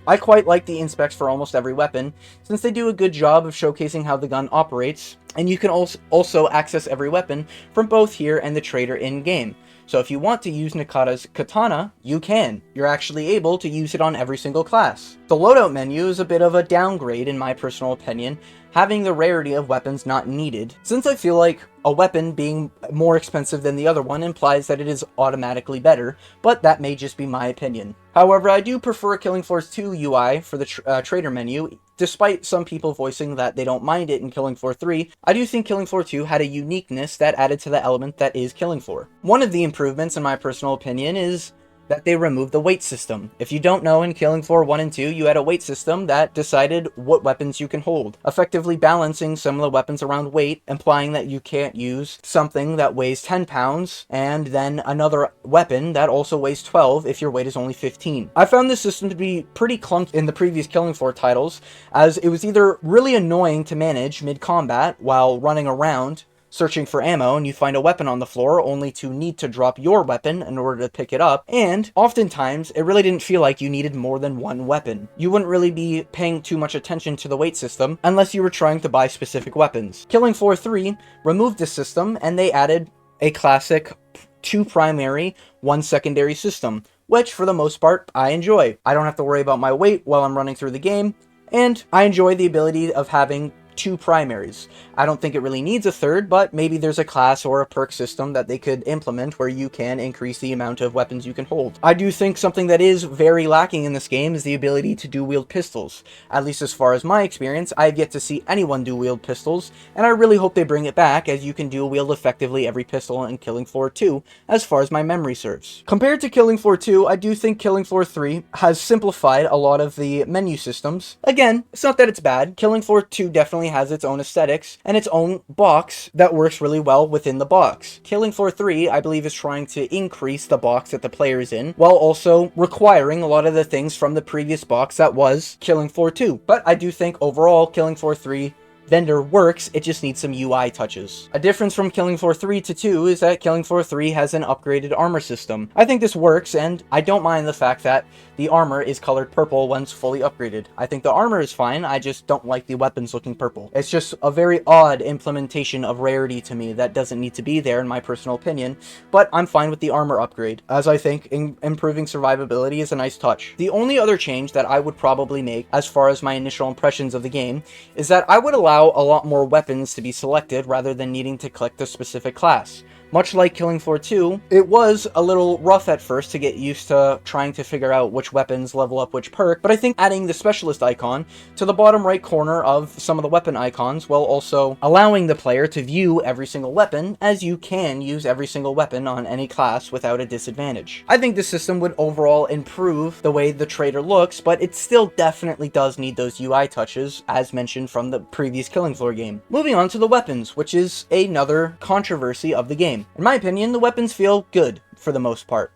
I quite like the inspects for almost every weapon, since they do a good job of showcasing how the gun operates, and you can also access every weapon from both here and the trader in-game. So if you want to use Nakata's katana, you can. You're actually able to use it on every single class. The loadout menu is a bit of a downgrade in my personal opinion, having the rarity of weapons not needed, since I feel like a weapon being more expensive than the other one implies that it is automatically better, but that may just be my opinion. However, I do prefer Killing Floor 2 UI for the trader menu. Despite some people voicing that they don't mind it in Killing Floor 3, I do think Killing Floor 2 had a uniqueness that added to the element that is Killing Floor. One of the improvements, in my personal opinion, is that they removed the weight system. If you don't know, in Killing Floor 1 and 2, you had a weight system that decided what weapons you can hold, effectively balancing some of the weapons around weight, implying that you can't use something that weighs 10 pounds, and then another weapon that also weighs 12 if your weight is only 15. I found this system to be pretty clunky in the previous Killing Floor titles, as it was either really annoying to manage mid-combat while running around searching for ammo and you find a weapon on the floor only to need to drop your weapon in order to pick it up, and oftentimes it really didn't feel like you needed more than one weapon. You wouldn't really be paying too much attention to the weight system unless you were trying to buy specific weapons. Killing Floor 3 removed this system and they added a classic 2 primary, 1 secondary system, which for the most part I enjoy. I don't have to worry about my weight while I'm running through the game, and I enjoy the ability of having 2 primaries. I don't think it really needs a third, but maybe there's a class or a perk system that they could implement where you can increase the amount of weapons you can hold. I do think something that is very lacking in this game is the ability to dual-wield pistols. At least as far as my experience, I've yet to see anyone dual-wield pistols, and I really hope they bring it back, as you can dual-wield effectively every pistol in Killing Floor 2, as far as my memory serves. Compared to Killing Floor 2, I do think Killing Floor 3 has simplified a lot of the menu systems. Again, it's not that it's bad. Killing Floor 2 definitely has its own aesthetics and its own box that works really well within the box. Killing Floor 3, I believe, is trying to increase the box that the player is in, while also requiring a lot of the things from the previous box that was Killing Floor 2. But I do think overall, Killing Floor 3 vendor works, it just needs some UI touches. A difference from Killing Floor 3 to 2 is that Killing Floor 3 has an upgraded armor system. I think this works, and I don't mind the fact that the armor is colored purple once fully upgraded. I think the armor is fine, I just don't like the weapons looking purple. It's just a very odd implementation of rarity to me that doesn't need to be there in my personal opinion, but I'm fine with the armor upgrade, as I think improving survivability is a nice touch. The only other change that I would probably make as far as my initial impressions of the game is that I would allow a lot more weapons to be selected rather than needing to collect a specific class. Much like Killing Floor 2, it was a little rough at first to get used to trying to figure out which weapons level up which perk, but I think adding the specialist icon to the bottom right corner of some of the weapon icons, while also allowing the player to view every single weapon, as you can use every single weapon on any class without a disadvantage. I think this system would overall improve the way the trader looks, but it still definitely does need those UI touches, as mentioned from the previous Killing Floor game. Moving on to the weapons, which is another controversy of the game. In my opinion, the weapons feel good for the most part.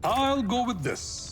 I'll go with this.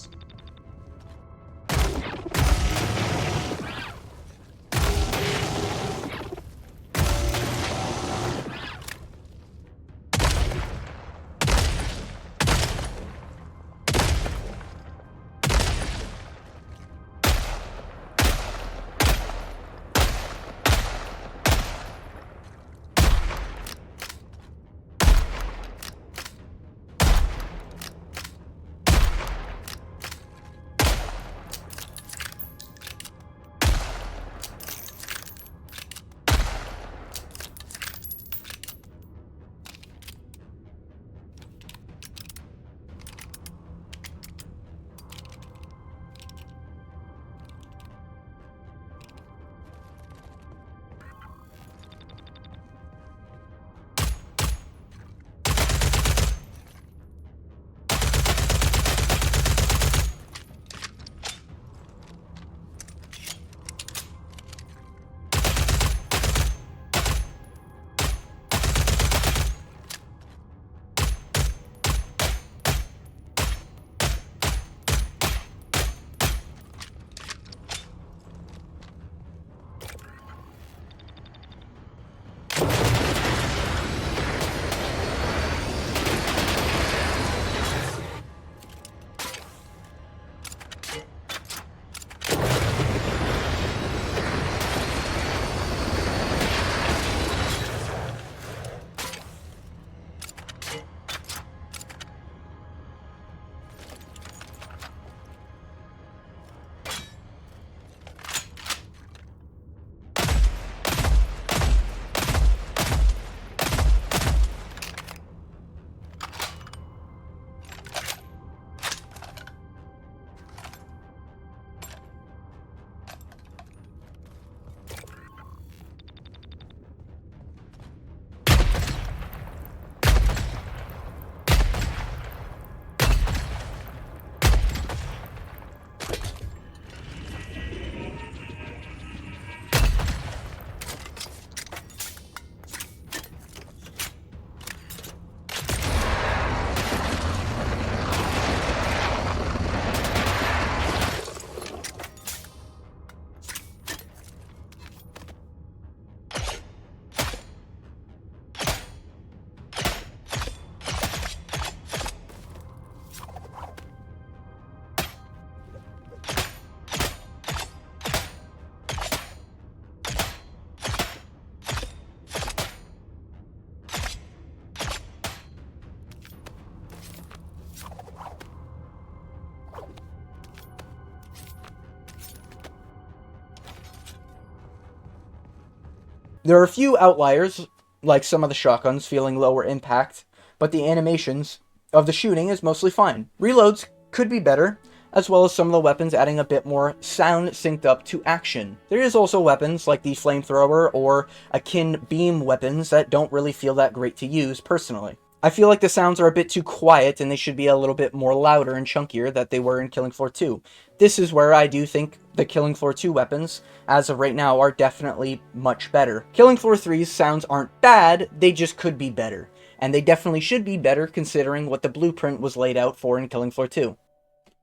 There are a few outliers, like some of the shotguns feeling lower impact, but the animations of the shooting is mostly fine. Reloads could be better, as well as some of the weapons adding a bit more sound synced up to action. There is also weapons like the flamethrower or akin beam weapons that don't really feel that great to use personally. I feel like the sounds are a bit too quiet and they should be a little bit more louder and chunkier than they were in Killing Floor 2. This is where I do think the Killing Floor 2 weapons, as of right now, are definitely much better. Killing Floor 3's sounds aren't bad, they just could be better. And they definitely should be better considering what the blueprint was laid out for in Killing Floor 2.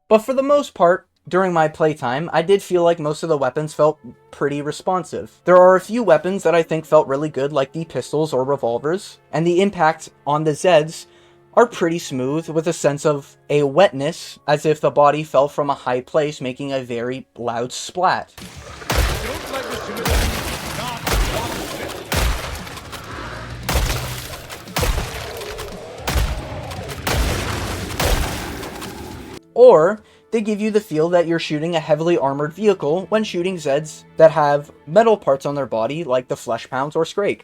But for the most part, during my playtime, I did feel like most of the weapons felt pretty responsive. There are a few weapons that I think felt really good, like the pistols or revolvers, and the impact on the Zeds are pretty smooth, with a sense of a wetness, as if the body fell from a high place, making a very loud splat. Or they give you the feel that you're shooting a heavily armored vehicle when shooting Zeds that have metal parts on their body like the Flesh Pounds or Scrake.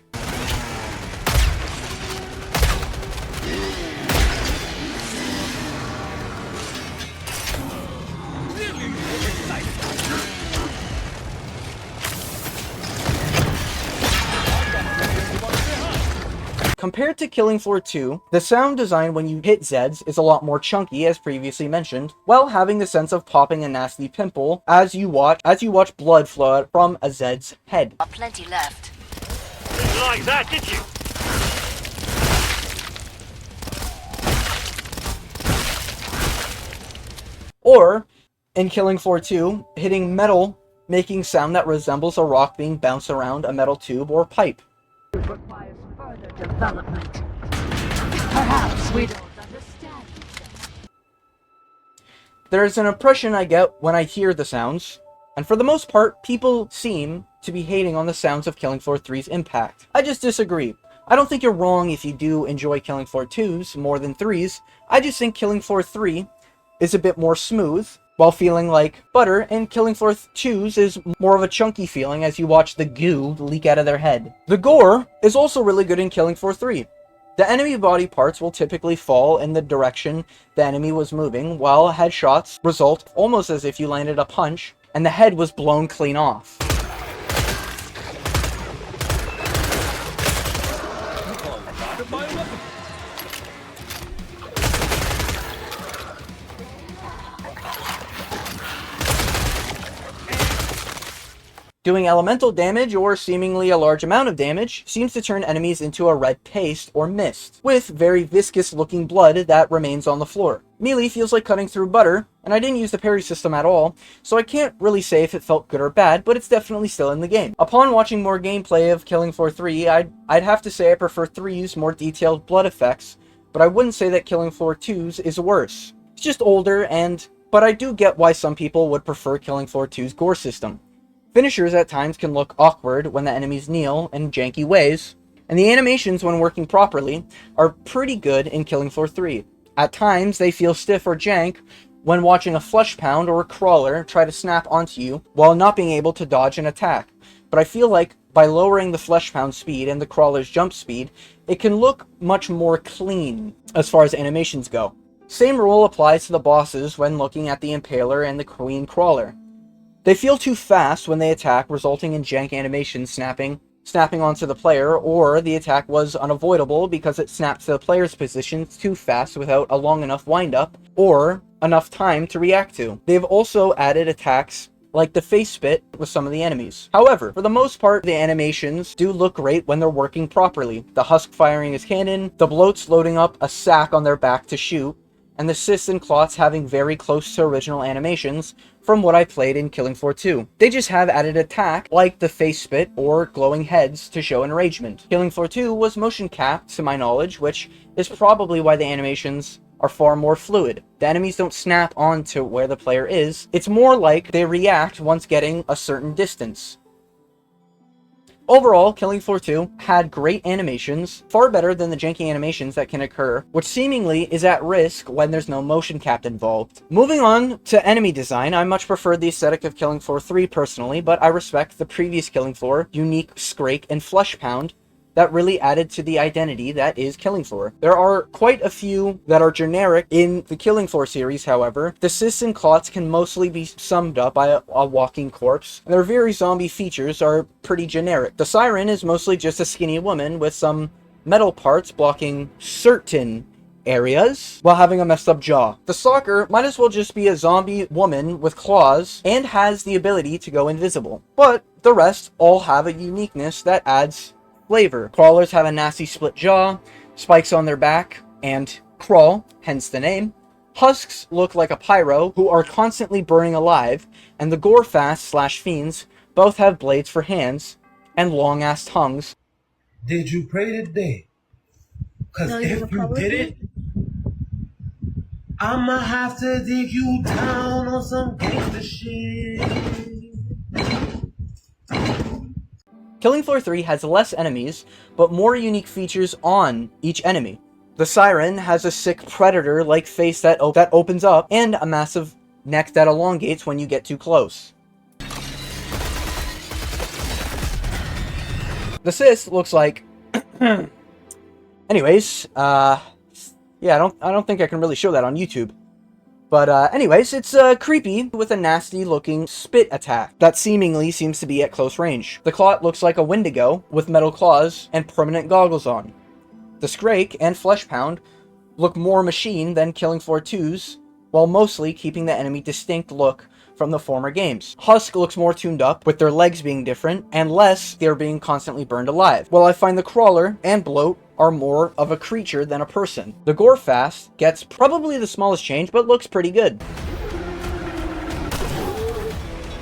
Compared to Killing Floor 2, the sound design when you hit Zeds is a lot more chunky, as previously mentioned, while having the sense of popping a nasty pimple as you watch blood flow out from a Zed's head. Plenty left. Didn't like that, did you? Or, in Killing Floor 2, hitting metal making sound that resembles a rock being bounced around a metal tube or pipe. Requires further development. Perhaps we don't understand. There's an impression I get when I hear the sounds, and for the most part, people seem to be hating on the sounds of Killing Floor 3's impact. I just disagree. I don't think you're wrong if you do enjoy Killing Floor 2's more than 3's. I just think Killing Floor 3 is a bit more smooth, while feeling like butter, and Killing Floor 2's is more of a chunky feeling as you watch the goo leak out of their head. The gore is also really good in Killing Floor 3. The enemy body parts will typically fall in the direction the enemy was moving, while headshots result almost as if you landed a punch and the head was blown clean off. Doing elemental damage, or seemingly a large amount of damage, seems to turn enemies into a red paste or mist, with very viscous looking blood that remains on the floor. Melee feels like cutting through butter, and I didn't use the parry system at all, so I can't really say if it felt good or bad, but it's definitely still in the game. Upon watching more gameplay of Killing Floor 3, I'd have to say I prefer 3's more detailed blood effects, but I wouldn't say that Killing Floor 2's is worse. It's just older, but I do get why some people would prefer Killing Floor 2's gore system. Finishers at times can look awkward when the enemies kneel in janky ways, and the animations when working properly are pretty good in Killing Floor 3. At times they feel stiff or jank when watching a Flesh Pound or a Crawler try to snap onto you while not being able to dodge an attack, but I feel like by lowering the Flesh Pound speed and the Crawler's jump speed, it can look much more clean as far as animations go. Same rule applies to the bosses when looking at the Impaler and the Queen Crawler. They feel too fast when they attack, resulting in jank animations snapping onto the player, or the attack was unavoidable because it snapped to the player's position too fast without a long enough wind-up, or enough time to react to. They've also added attacks like the face spit with some of the enemies. However, for the most part, the animations do look great when they're working properly. The Husk firing his cannon, the Bloats loading up a sack on their back to shoot, and the Cysts and Clots having very close to original animations from what I played in Killing Floor 2. They just have added attack like the face spit or glowing heads to show enragement. Killing Floor 2 was motion capped to my knowledge, which is probably why the animations are far more fluid. The enemies don't snap onto where the player is. It's more like they react once getting a certain distance. Overall, Killing Floor 2 had great animations, far better than the janky animations that can occur, which seemingly is at risk when there's no motion cap involved. Moving on to enemy design, I much preferred the aesthetic of Killing Floor 3 personally, but I respect the previous Killing Floor, unique Scrake and Flesh Pound, that really added to the identity that is Killing Floor. There are quite a few that are generic in the Killing Floor series, however. The cysts and clots can mostly be summed up by a walking corpse, and their very zombie features are pretty generic. The Siren is mostly just a skinny woman with some metal parts blocking certain areas while having a messed up jaw. The Stalker might as well just be a zombie woman with claws and has the ability to go invisible. But the rest all have a uniqueness that adds flavor. Crawlers have a nasty split jaw, spikes on their back, and crawl, hence the name. Husks look like a pyro who are constantly burning alive, and the Gorefast/Fiends both have blades for hands and long-ass tongues. Did you pray today? Because if you did it, I'ma have to dig you down on some gangster shit. Killing Floor 3 has less enemies, but more unique features on each enemy. The Siren has a sick predator-like face that opens up, and a massive neck that elongates when you get too close. The Cyst looks like... Anyways, yeah, I don't think I can really show that on YouTube. But anyways, it's creepy with a nasty looking spit attack that seemingly seems to be at close range. The Clot looks like a Wendigo with metal claws and permanent goggles on. The Scrake and Flesh Pound look more machine than Killing Floor 2's, while mostly keeping the enemy distinct look from the former games. Husk looks more tuned up, with their legs being different, and less they're being constantly burned alive, while I find the Crawler and Bloat are more of a creature than a person. The Gorefast gets probably the smallest change, but looks pretty good.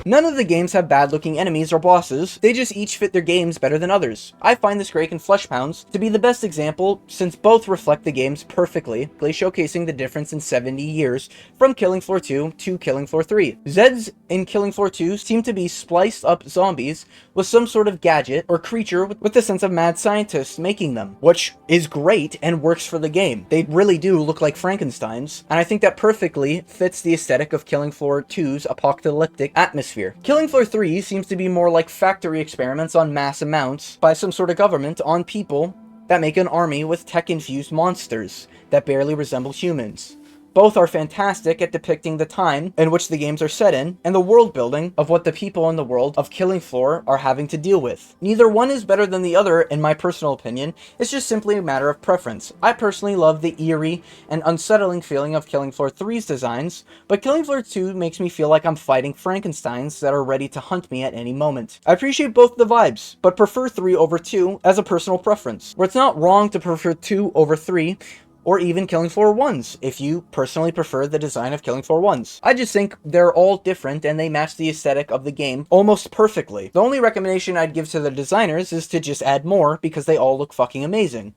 None of the games have bad-looking enemies or bosses, they just each fit their games better than others. I find the Scrake and Flesh Pounds to be the best example, since both reflect the games perfectly, showcasing the difference in 70 years from Killing Floor 2 to Killing Floor 3. Zeds in Killing Floor 2 seem to be spliced up zombies with some sort of gadget or creature with the sense of mad scientists making them, which is great and works for the game. They really do look like Frankensteins, and I think that perfectly fits the aesthetic of Killing Floor 2's apocalyptic atmosphere. Killing Floor 3 seems to be more like factory experiments on mass amounts by some sort of government on people that make an army with tech-infused monsters that barely resemble humans. Both are fantastic at depicting the time in which the games are set in, and the world building of what the people in the world of Killing Floor are having to deal with. Neither one is better than the other in my personal opinion, it's just simply a matter of preference. I personally love the eerie and unsettling feeling of Killing Floor 3's designs, but Killing Floor 2 makes me feel like I'm fighting Frankensteins that are ready to hunt me at any moment. I appreciate both the vibes, but prefer 3 over 2 as a personal preference, where it's not wrong to prefer 2 over 3, or even Killing Floor 1's, if you personally prefer the design of Killing Floor 1's. I just think they're all different and they match the aesthetic of the game almost perfectly. The only recommendation I'd give to the designers is to just add more, because they all look fucking amazing.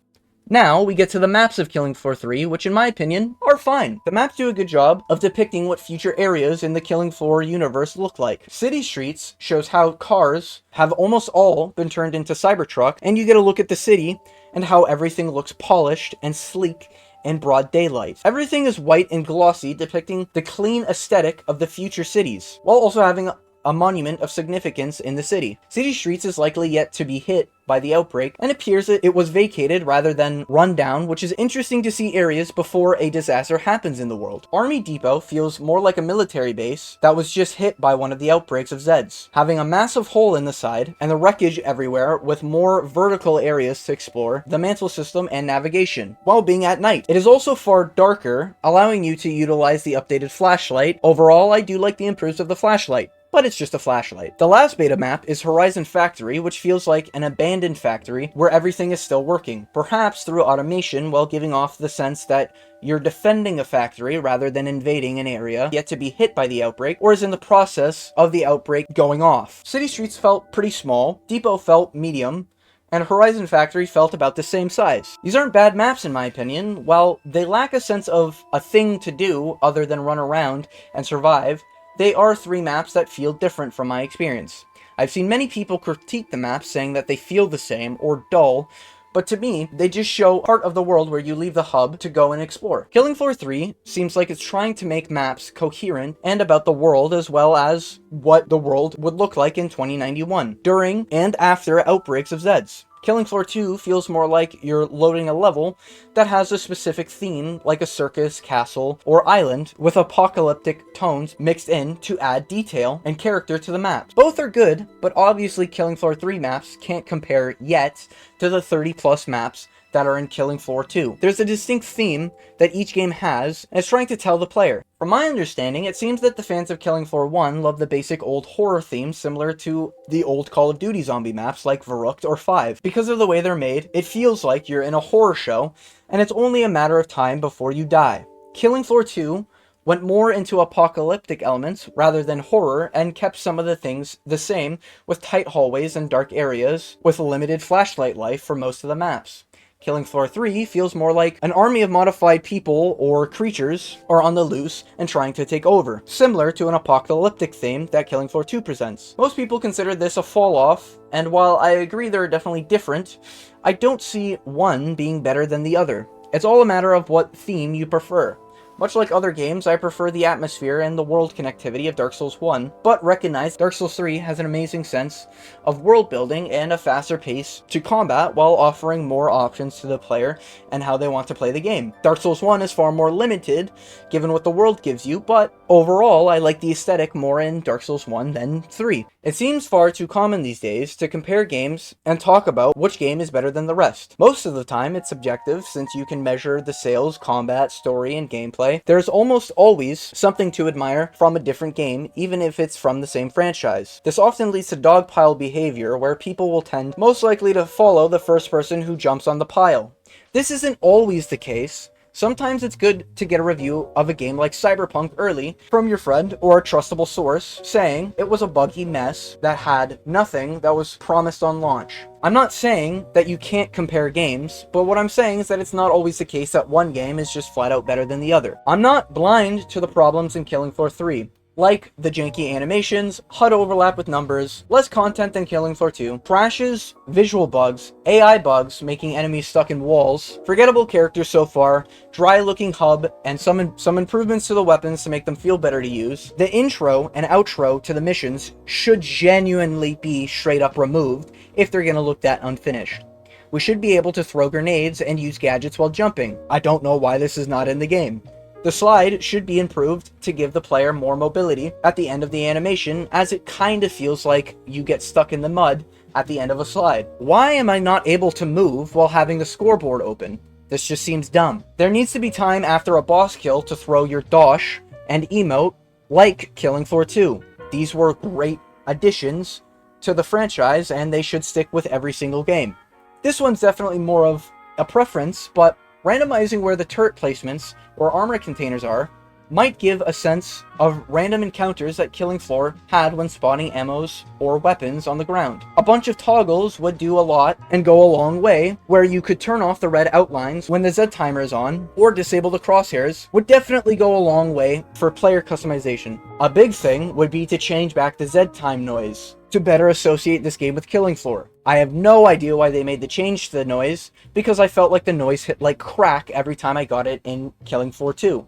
Now, we get to the maps of Killing Floor 3, which in my opinion, are fine. The maps do a good job of depicting what future areas in the Killing Floor universe look like. City Streets shows how cars have almost all been turned into Cybertruck, and you get a look at the city and how everything looks polished and sleek in broad daylight. Everything is white and glossy, depicting the clean aesthetic of the future cities, while also having a monument of significance in the city. City Streets is likely yet to be hit by the outbreak, and appears that it was vacated rather than run down, which is interesting to see areas before a disaster happens in the world. Army Depot feels more like a military base that was just hit by one of the outbreaks of Zeds, having a massive hole in the side and the wreckage everywhere with more vertical areas to explore, the mantle system and navigation, while being at night. It is also far darker, allowing you to utilize the updated flashlight. Overall, I do like the improvements of the flashlight, but it's just a flashlight. The last beta map is Horizon Factory, which feels like an abandoned factory where everything is still working, perhaps through automation, while giving off the sense that you're defending a factory rather than invading an area yet to be hit by the outbreak, or is in the process of the outbreak going off. City Streets felt pretty small, Depot felt medium, and Horizon Factory felt about the same size. These aren't bad maps in my opinion. While they lack a sense of a thing to do other than run around and survive, they are 3 maps that feel different from my experience. I've seen many people critique the maps saying that they feel the same or dull, but to me, they just show part of the world where you leave the hub to go and explore. Killing Floor 3 seems like it's trying to make maps coherent and about the world as well as what the world would look like in 2091, during and after outbreaks of Zeds. Killing Floor 2 feels more like you're loading a level that has a specific theme, like a circus, castle, or island, with apocalyptic tones mixed in to add detail and character to the maps. Both are good, but obviously Killing Floor 3 maps can't compare yet to the 30 plus maps that are in Killing Floor 2. There's a distinct theme that each game has, and it's trying to tell the player. From my understanding, it seems that the fans of Killing Floor 1 love the basic old horror theme similar to the old Call of Duty zombie maps like Verrückt or 5. Because of the way they're made, it feels like you're in a horror show, and it's only a matter of time before you die. Killing Floor 2 went more into apocalyptic elements rather than horror and kept some of the things the same, with tight hallways and dark areas with limited flashlight life for most of the maps. Killing Floor 3 feels more like an army of modified people or creatures are on the loose and trying to take over, similar to an apocalyptic theme that Killing Floor 2 presents. Most people consider this a fall-off, and while I agree they're definitely different, I don't see one being better than the other. It's all a matter of what theme you prefer. Much like other games, I prefer the atmosphere and the world connectivity of Dark Souls 1, but recognize Dark Souls 3 has an amazing sense of world building and a faster pace to combat while offering more options to the player and how they want to play the game. Dark Souls 1 is far more limited, given what the world gives you, but overall, I like the aesthetic more in Dark Souls 1 than 3. It seems far too common these days to compare games and talk about which game is better than the rest. Most of the time, it's subjective, since you can measure the sales, combat, story, and gameplay. There's almost always something to admire from a different game, even if it's from the same franchise. This often leads to dogpile behavior, where people will tend most likely to follow the first person who jumps on the pile. This isn't always the case. Sometimes it's good to get a review of a game like Cyberpunk early from your friend or a trustable source saying it was a buggy mess that had nothing that was promised on launch. I'm not saying that you can't compare games, but what I'm saying is that it's not always the case that one game is just flat out better than the other. I'm not blind to the problems in Killing Floor 3. Like the janky animations, HUD overlap with numbers, less content than Killing Floor 2, crashes, visual bugs, AI bugs making enemies stuck in walls, forgettable characters so far, dry looking hub, and some improvements to the weapons to make them feel better to use. The intro and outro to the missions should genuinely be straight up removed if they're gonna look that unfinished. We should be able to throw grenades and use gadgets while jumping. I don't know why this is not in the game. The slide should be improved to give the player more mobility at the end of the animation, as it kinda feels like you get stuck in the mud at the end of a slide. Why am I not able to move while having the scoreboard open? This just seems dumb. There needs to be time after a boss kill to throw your dosh and emote like Killing Floor 2. These were great additions to the franchise, and they should stick with every single game. This one's definitely more of a preference, but randomizing where the turret placements or armor containers are might give a sense of random encounters that Killing Floor had when spotting ammos or weapons on the ground. A bunch of toggles would do a lot and go a long way, where you could turn off the red outlines when the Z timer is on, or disable the crosshairs would definitely go a long way for player customization. A big thing would be to change back the Z time noise to better associate this game with Killing Floor. I have no idea why they made the change to the noise, because I felt like the noise hit like crack every time I got it in Killing Floor 2.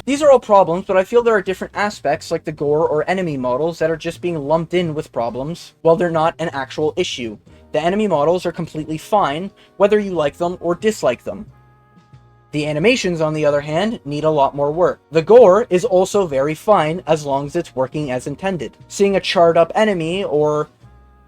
These are all problems, but I feel there are different aspects like the gore or enemy models that are just being lumped in with problems, while they're not an actual issue. The enemy models are completely fine, whether you like them or dislike them. The animations, on the other hand, need a lot more work. The gore is also very fine as long as it's working as intended. Seeing a charred up enemy or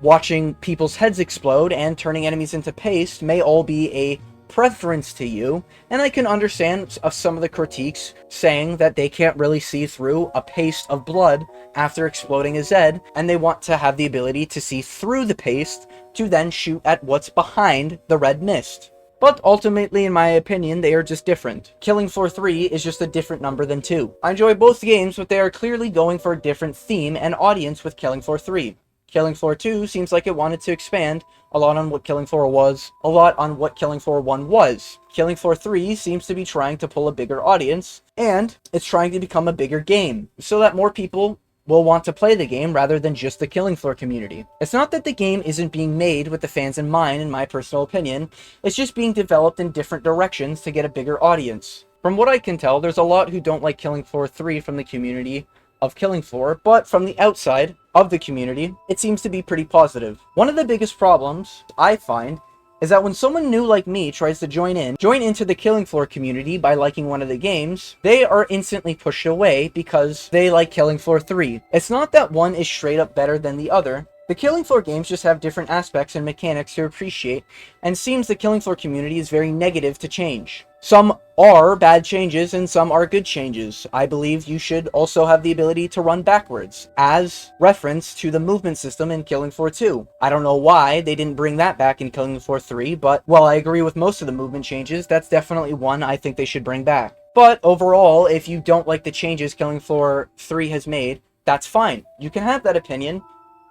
watching people's heads explode and turning enemies into paste may all be a preference to you, and I can understand some of the critiques saying that they can't really see through a paste of blood after exploding a Zed, and they want to have the ability to see through the paste to then shoot at what's behind the red mist. But ultimately, in my opinion, they are just different. Killing Floor 3 is just a different number than 2. I enjoy both games, but they are clearly going for a different theme and audience with Killing Floor 3. Killing Floor 2 seems like it wanted to expand a lot on what Killing Floor was, a lot on what Killing Floor 1 was. Killing Floor 3 seems to be trying to pull a bigger audience, and it's trying to become a bigger game, so that more people will want to play the game rather than just the Killing Floor community. It's not that the game isn't being made with the fans in mind, in my personal opinion, it's just being developed in different directions to get a bigger audience. From what I can tell, there's a lot who don't like Killing Floor 3 from the community of Killing Floor, but from the outside of the community, it seems to be pretty positive. One of the biggest problems I find is that when someone new like me tries to join into the Killing Floor community by liking one of the games, they are instantly pushed away because they like Killing Floor 3. It's not that one is straight up better than the other. The Killing Floor games just have different aspects and mechanics to appreciate, and seems the Killing Floor community is very negative to change. Some are bad changes and some are good changes. I believe you should also have the ability to run backwards, as reference to the movement system in Killing Floor 2. I don't know why they didn't bring that back in Killing Floor 3, but while I agree with most of the movement changes, that's definitely one I think they should bring back. But overall, if you don't like the changes Killing Floor 3 has made, that's fine. You can have that opinion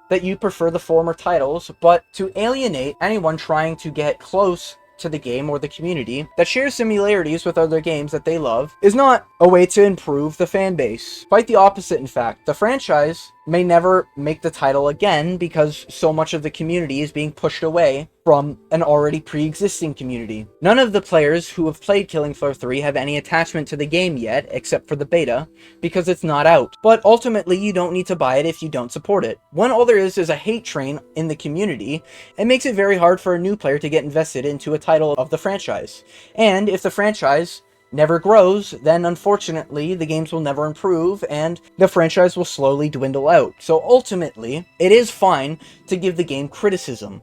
that you prefer the former titles, but to alienate anyone trying to get close to the game or the community that shares similarities with other games that they love is not a way to improve the fan base. Quite the opposite, in fact. The franchise may never make the title again because so much of the community is being pushed away from an already pre-existing community. None of the players who have played Killing Floor 3 have any attachment to the game yet, except for the beta, because it's not out. But ultimately, you don't need to buy it if you don't support it. When all there is a hate train in the community, it makes it very hard for a new player to get invested into a title of the franchise. And if the franchise never grows, then unfortunately the games will never improve and the franchise will slowly dwindle out. So ultimately, it is fine to give the game criticism.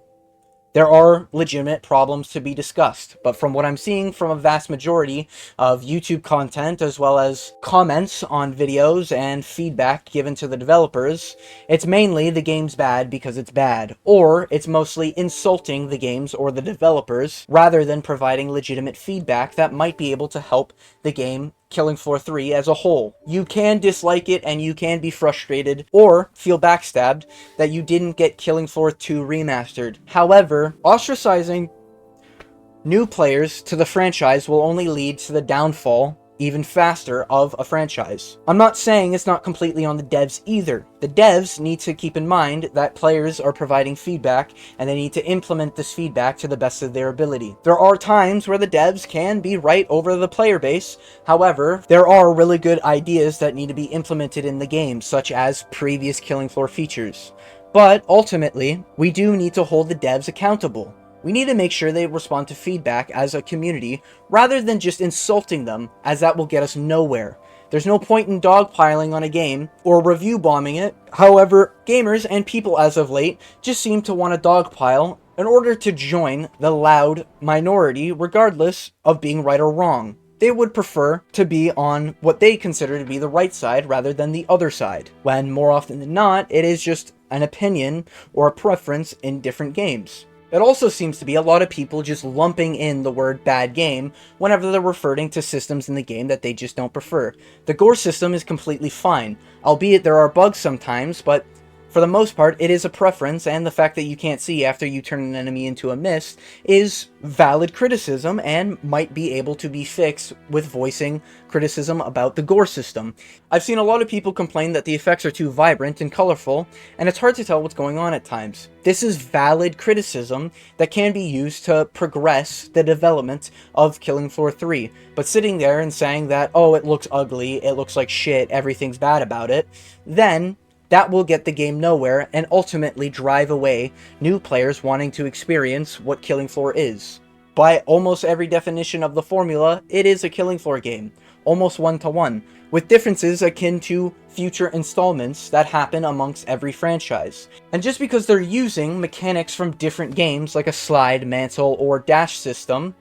There are legitimate problems to be discussed, but from what I'm seeing from a vast majority of YouTube content, as well as comments on videos and feedback given to the developers, it's mainly the game's bad because it's bad, or it's mostly insulting the games or the developers, rather than providing legitimate feedback that might be able to help the game Killing Floor 3 as a whole. You can dislike it and you can be frustrated or feel backstabbed that you didn't get Killing Floor 2 remastered. However, ostracizing new players to the franchise will only lead to the downfall even faster of a franchise. I'm not saying it's not completely on the devs either. The devs need to keep in mind that players are providing feedback and they need to implement this feedback to the best of their ability. There are times where the devs can be right over the player base. However, there are really good ideas that need to be implemented in the game, such as previous Killing Floor features. But ultimately, we do need to hold the devs accountable. We need to make sure they respond to feedback as a community, rather than just insulting them, as that will get us nowhere. There's no point in dogpiling on a game, or review bombing it. However, gamers and people as of late just seem to want to dogpile in order to join the loud minority, regardless of being right or wrong. They would prefer to be on what they consider to be the right side rather than the other side, when more often than not, it is just an opinion or a preference in different games. It also seems to be a lot of people just lumping in the word bad game whenever they're referring to systems in the game that they just don't prefer. The gore system is completely fine, albeit there are bugs sometimes, but for the most part, it is a preference, and the fact that you can't see after you turn an enemy into a mist is valid criticism and might be able to be fixed with voicing criticism about the gore system. I've seen a lot of people complain that the effects are too vibrant and colorful, and it's hard to tell what's going on at times. This is valid criticism that can be used to progress the development of Killing Floor 3, but sitting there and saying that, oh, it looks ugly, it looks like shit, everything's bad about it, then that will get the game nowhere and ultimately drive away new players wanting to experience what Killing Floor is. By almost every definition of the formula, it is a Killing Floor game, almost one-to-one, with differences akin to future installments that happen amongst every franchise. And just because they're using mechanics from different games like a slide, mantle, or dash system,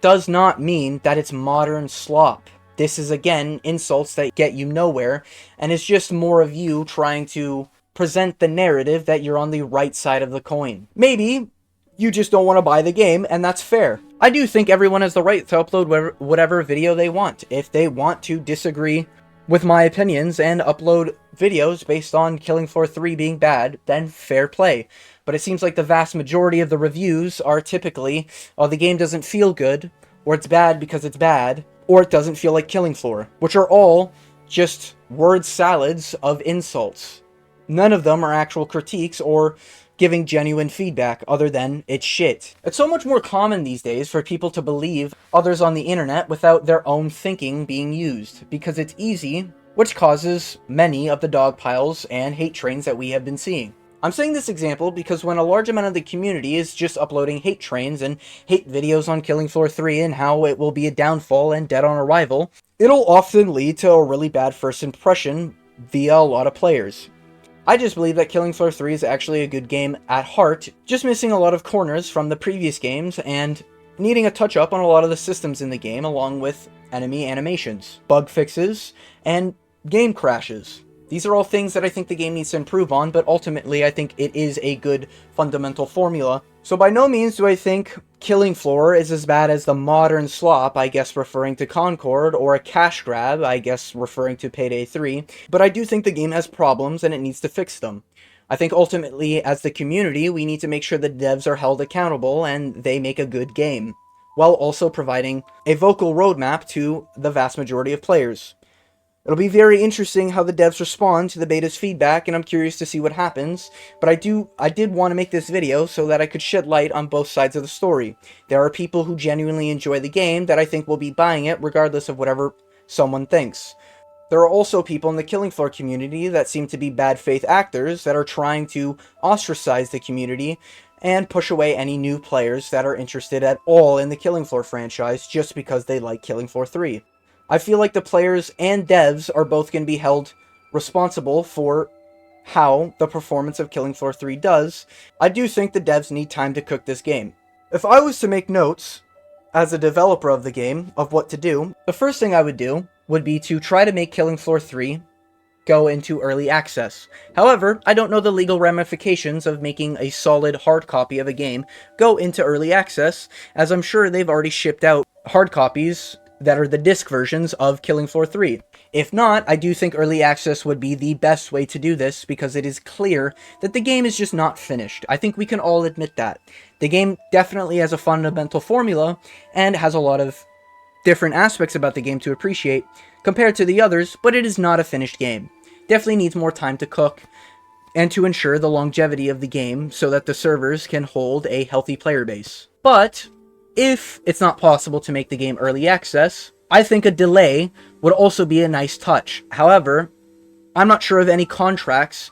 does not mean that it's modern slop. This is, again, insults that get you nowhere, and it's just more of you trying to present the narrative that you're on the right side of the coin. Maybe you just don't want to buy the game, and that's fair. I do think everyone has the right to upload whatever video they want. If they want to disagree with my opinions and upload videos based on Killing Floor 3 being bad, then fair play. But it seems like the vast majority of the reviews are typically, oh, the game doesn't feel good, or it's bad because it's bad, or it doesn't feel like Killing Floor, which are all just word salads of insults. None of them are actual critiques or giving genuine feedback other than it's shit. It's so much more common these days for people to believe others on the internet without their own thinking being used, because it's easy, which causes many of the dog piles and hate trains that we have been seeing. I'm saying this example because when a large amount of the community is just uploading hate trains and hate videos on Killing Floor 3 and how it will be a downfall and dead on arrival, it'll often lead to a really bad first impression via a lot of players. I just believe that Killing Floor 3 is actually a good game at heart, just missing a lot of corners from the previous games and needing a touch-up on a lot of the systems in the game, along with enemy animations, bug fixes, and game crashes. These are all things that I think the game needs to improve on, but ultimately I think it is a good fundamental formula. So by no means do I think Killing Floor is as bad as the modern slop, I guess referring to Concord, or a cash grab, I guess referring to Payday 3, but I do think the game has problems and it needs to fix them. I think ultimately, as the community, we need to make sure the devs are held accountable and they make a good game, while also providing a vocal roadmap to the vast majority of players. It'll be very interesting how the devs respond to the beta's feedback, and I'm curious to see what happens, but I did want to make this video so that I could shed light on both sides of the story. There are people who genuinely enjoy the game that I think will be buying it regardless of whatever someone thinks. There are also people in the Killing Floor community that seem to be bad faith actors that are trying to ostracize the community and push away any new players that are interested at all in the Killing Floor franchise just because they like Killing Floor 3. I feel like the players and devs are both going to be held responsible for how the performance of Killing Floor 3 does. I do think the devs need time to cook this game. If I was to make notes, as a developer of the game, of what to do, the first thing I would do would be to try to make Killing Floor 3 go into early access. However, I don't know the legal ramifications of making a solid hard copy of a game go into early access, as I'm sure they've already shipped out hard copies that are the disc versions of Killing Floor 3. If not, I do think early access would be the best way to do this, because it is clear that the game is just not finished. I think we can all admit that. The game definitely has a fundamental formula, and has a lot of different aspects about the game to appreciate, compared to the others, but it is not a finished game. Definitely needs more time to cook, and to ensure the longevity of the game, so that the servers can hold a healthy player base. But if it's not possible to make the game early access, I think a delay would also be a nice touch. However, I'm not sure of any contracts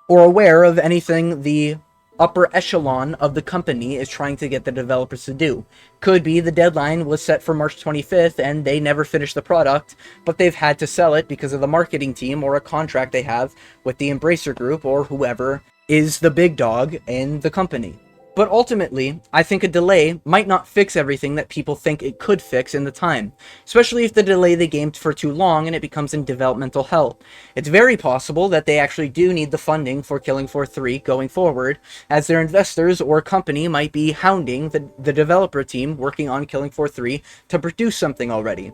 or aware of anything the upper echelon of the company is trying to get the developers to do. Could be the deadline was set for March 25th and they never finished the product, but they've had to sell it because of the marketing team or a contract they have with the Embracer Group or whoever is the big dog in the company. But ultimately, I think a delay might not fix everything that people think it could fix in the time, especially if they delay the game for too long and it becomes in developmental hell. It's very possible that they actually do need the funding for Killing Floor 3 going forward, as their investors or company might be hounding the developer team working on Killing Floor 3 to produce something already.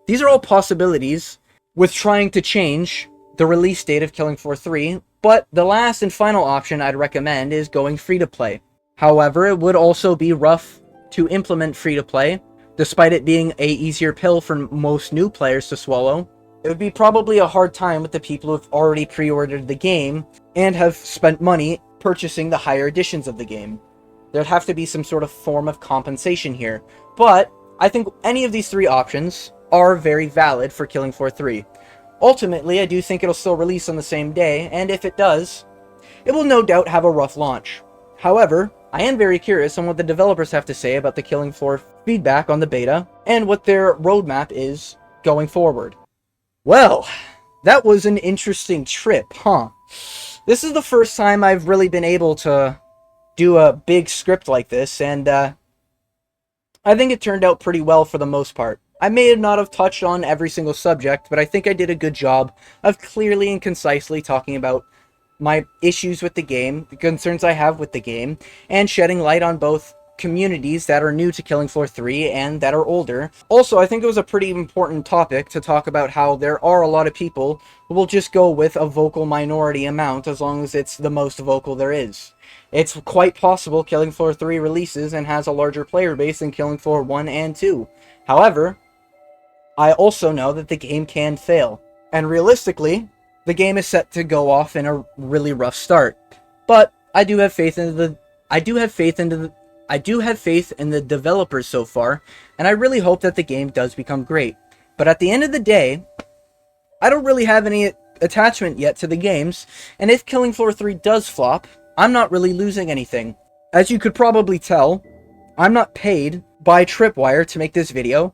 These are all possibilities with trying to change the release date of Killing Floor 3, but the last and final option I'd recommend is going free-to-play. However, it would also be rough to implement free-to-play, despite it being a easier pill for most new players to swallow. It would be probably a hard time with the people who've already pre-ordered the game and have spent money purchasing the higher editions of the game. There'd have to be some sort of form of compensation here, but I think any of these three options are very valid for Killing Floor 3. Ultimately, I do think it'll still release on the same day, and if it does, it will no doubt have a rough launch. However, I am very curious on what the developers have to say about the Killing Floor feedback on the beta, and what their roadmap is going forward. Well, that was an interesting trip, huh? This is the first time I've really been able to do a big script like this, and I think it turned out pretty well for the most part. I may not have touched on every single subject, but I think I did a good job of clearly and concisely talking about my issues with the game, the concerns I have with the game, and shedding light on both communities that are new to Killing Floor 3 and that are older. Also, I think it was a pretty important topic to talk about how there are a lot of people who will just go with a vocal minority amount as long as it's the most vocal there is. It's quite possible Killing Floor 3 releases and has a larger player base than Killing Floor 1 and 2. However, I also know that the game can fail. And realistically, the game is set to go off in a really rough start. But I do have faith in the developers so far, and I really hope that the game does become great. But at the end of the day, I don't really have any attachment yet to the games, and if Killing Floor 3 does flop, I'm not really losing anything. As you could probably tell, I'm not paid by Tripwire to make this video.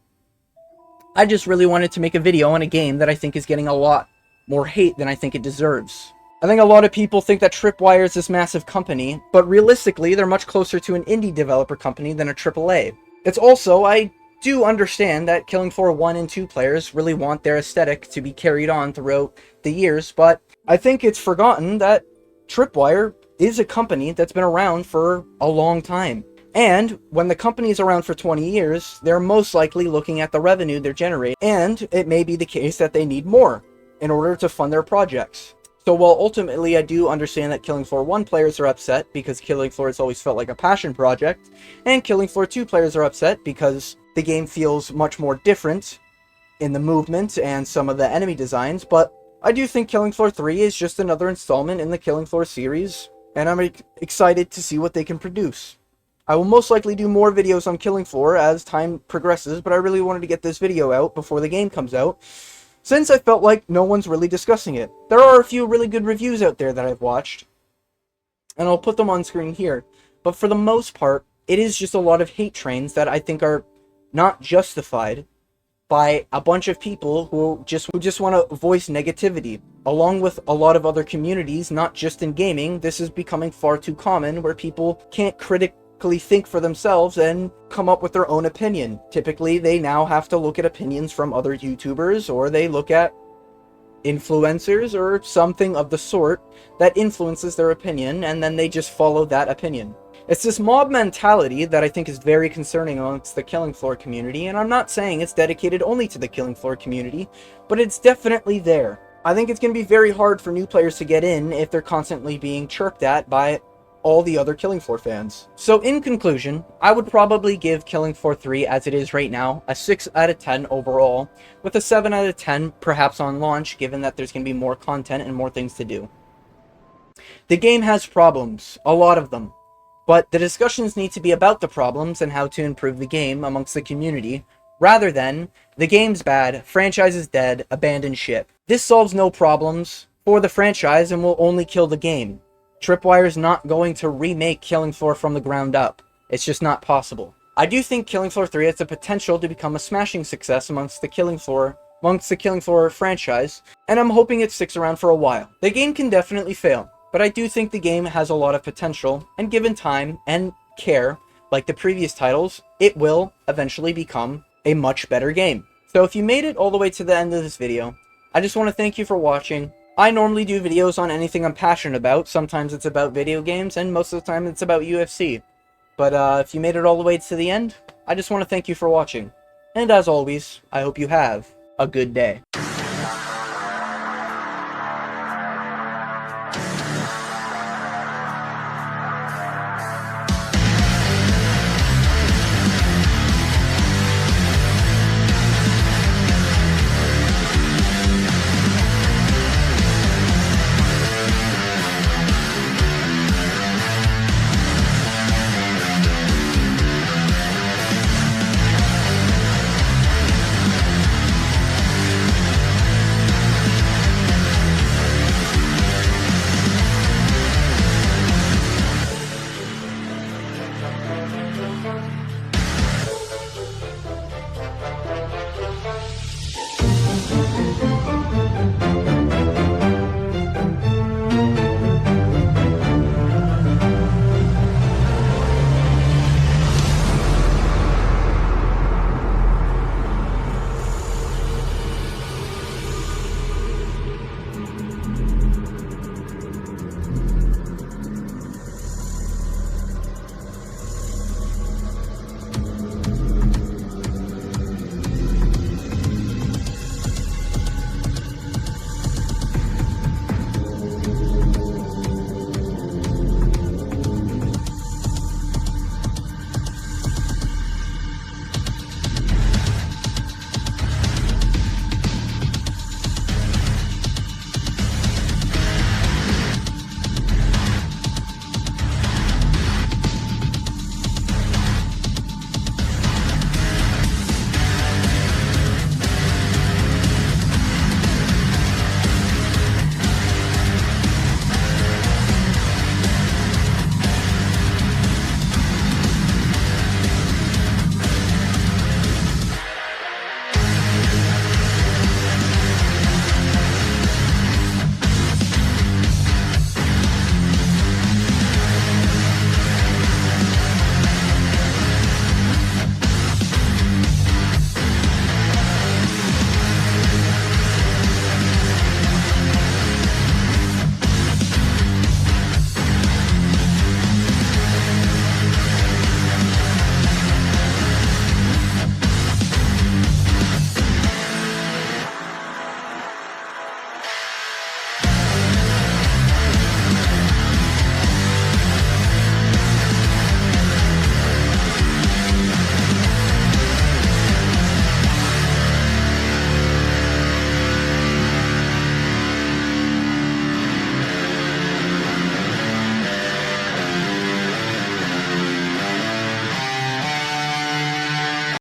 I just really wanted to make a video on a game that I think is getting a lot more hate than I think it deserves. I think a lot of people think that Tripwire is this massive company, but realistically, they're much closer to an indie developer company than a AAA. It's also, I do understand that Killing Floor 1 and 2 players really want their aesthetic to be carried on throughout the years, but I think it's forgotten that Tripwire is a company that's been around for a long time. And when the company is around for 20 years, they're most likely looking at the revenue they're generating, and it may be the case that they need more in order to fund their projects. So while ultimately I do understand that Killing Floor 1 players are upset because Killing Floor has always felt like a passion project, and Killing Floor 2 players are upset because the game feels much more different in the movement and some of the enemy designs, but I do think Killing Floor 3 is just another installment in the Killing Floor series, and I'm excited to see what they can produce. I will most likely do more videos on Killing Floor as time progresses, but I really wanted to get this video out before the game comes out, since I felt like no one's really discussing it. There are a few really good reviews out there that I've watched, and I'll put them on screen here, but for the most part, it is just a lot of hate trains that I think are not justified by a bunch of people who just want to voice negativity. Along with a lot of other communities, not just in gaming, this is becoming far too common where people can't critically think for themselves and come up with their own opinion. Typically, they now have to look at opinions from other YouTubers, or they look at influencers or something of the sort that influences their opinion, and then they just follow that opinion. It's this mob mentality that I think is very concerning amongst the Killing Floor community, and I'm not saying it's dedicated only to the Killing Floor community, but it's definitely there. I think it's going to be very hard for new players to get in if they're constantly being chirped at by all the other Killing Floor fans. So in conclusion, I would probably give Killing Floor 3 as it is right now a 6 out of 10 overall, with a 7 out of 10 perhaps on launch, given that there's going to be more content and more things to do. The game has problems, a lot of them, but the discussions need to be about the problems and how to improve the game amongst the community, rather than, the game's bad, franchise is dead, abandon ship. This solves no problems for the franchise and will only kill the game. Tripwire is not going to remake Killing Floor from the ground up. It's just not possible. I do think Killing Floor 3 has the potential to become a smashing success amongst the Killing Floor franchise, and I'm hoping it sticks around for a while. The game can definitely fail, but I do think the game has a lot of potential, and given time and care, like the previous titles, it will eventually become a much better game. So if you made it all the way to the end of this video, I just want to thank you for watching. I normally do videos on anything I'm passionate about. Sometimes it's about video games, and most of the time it's about UFC. But if you made it all the way to the end, I just want to thank you for watching. And as always, I hope you have a good day.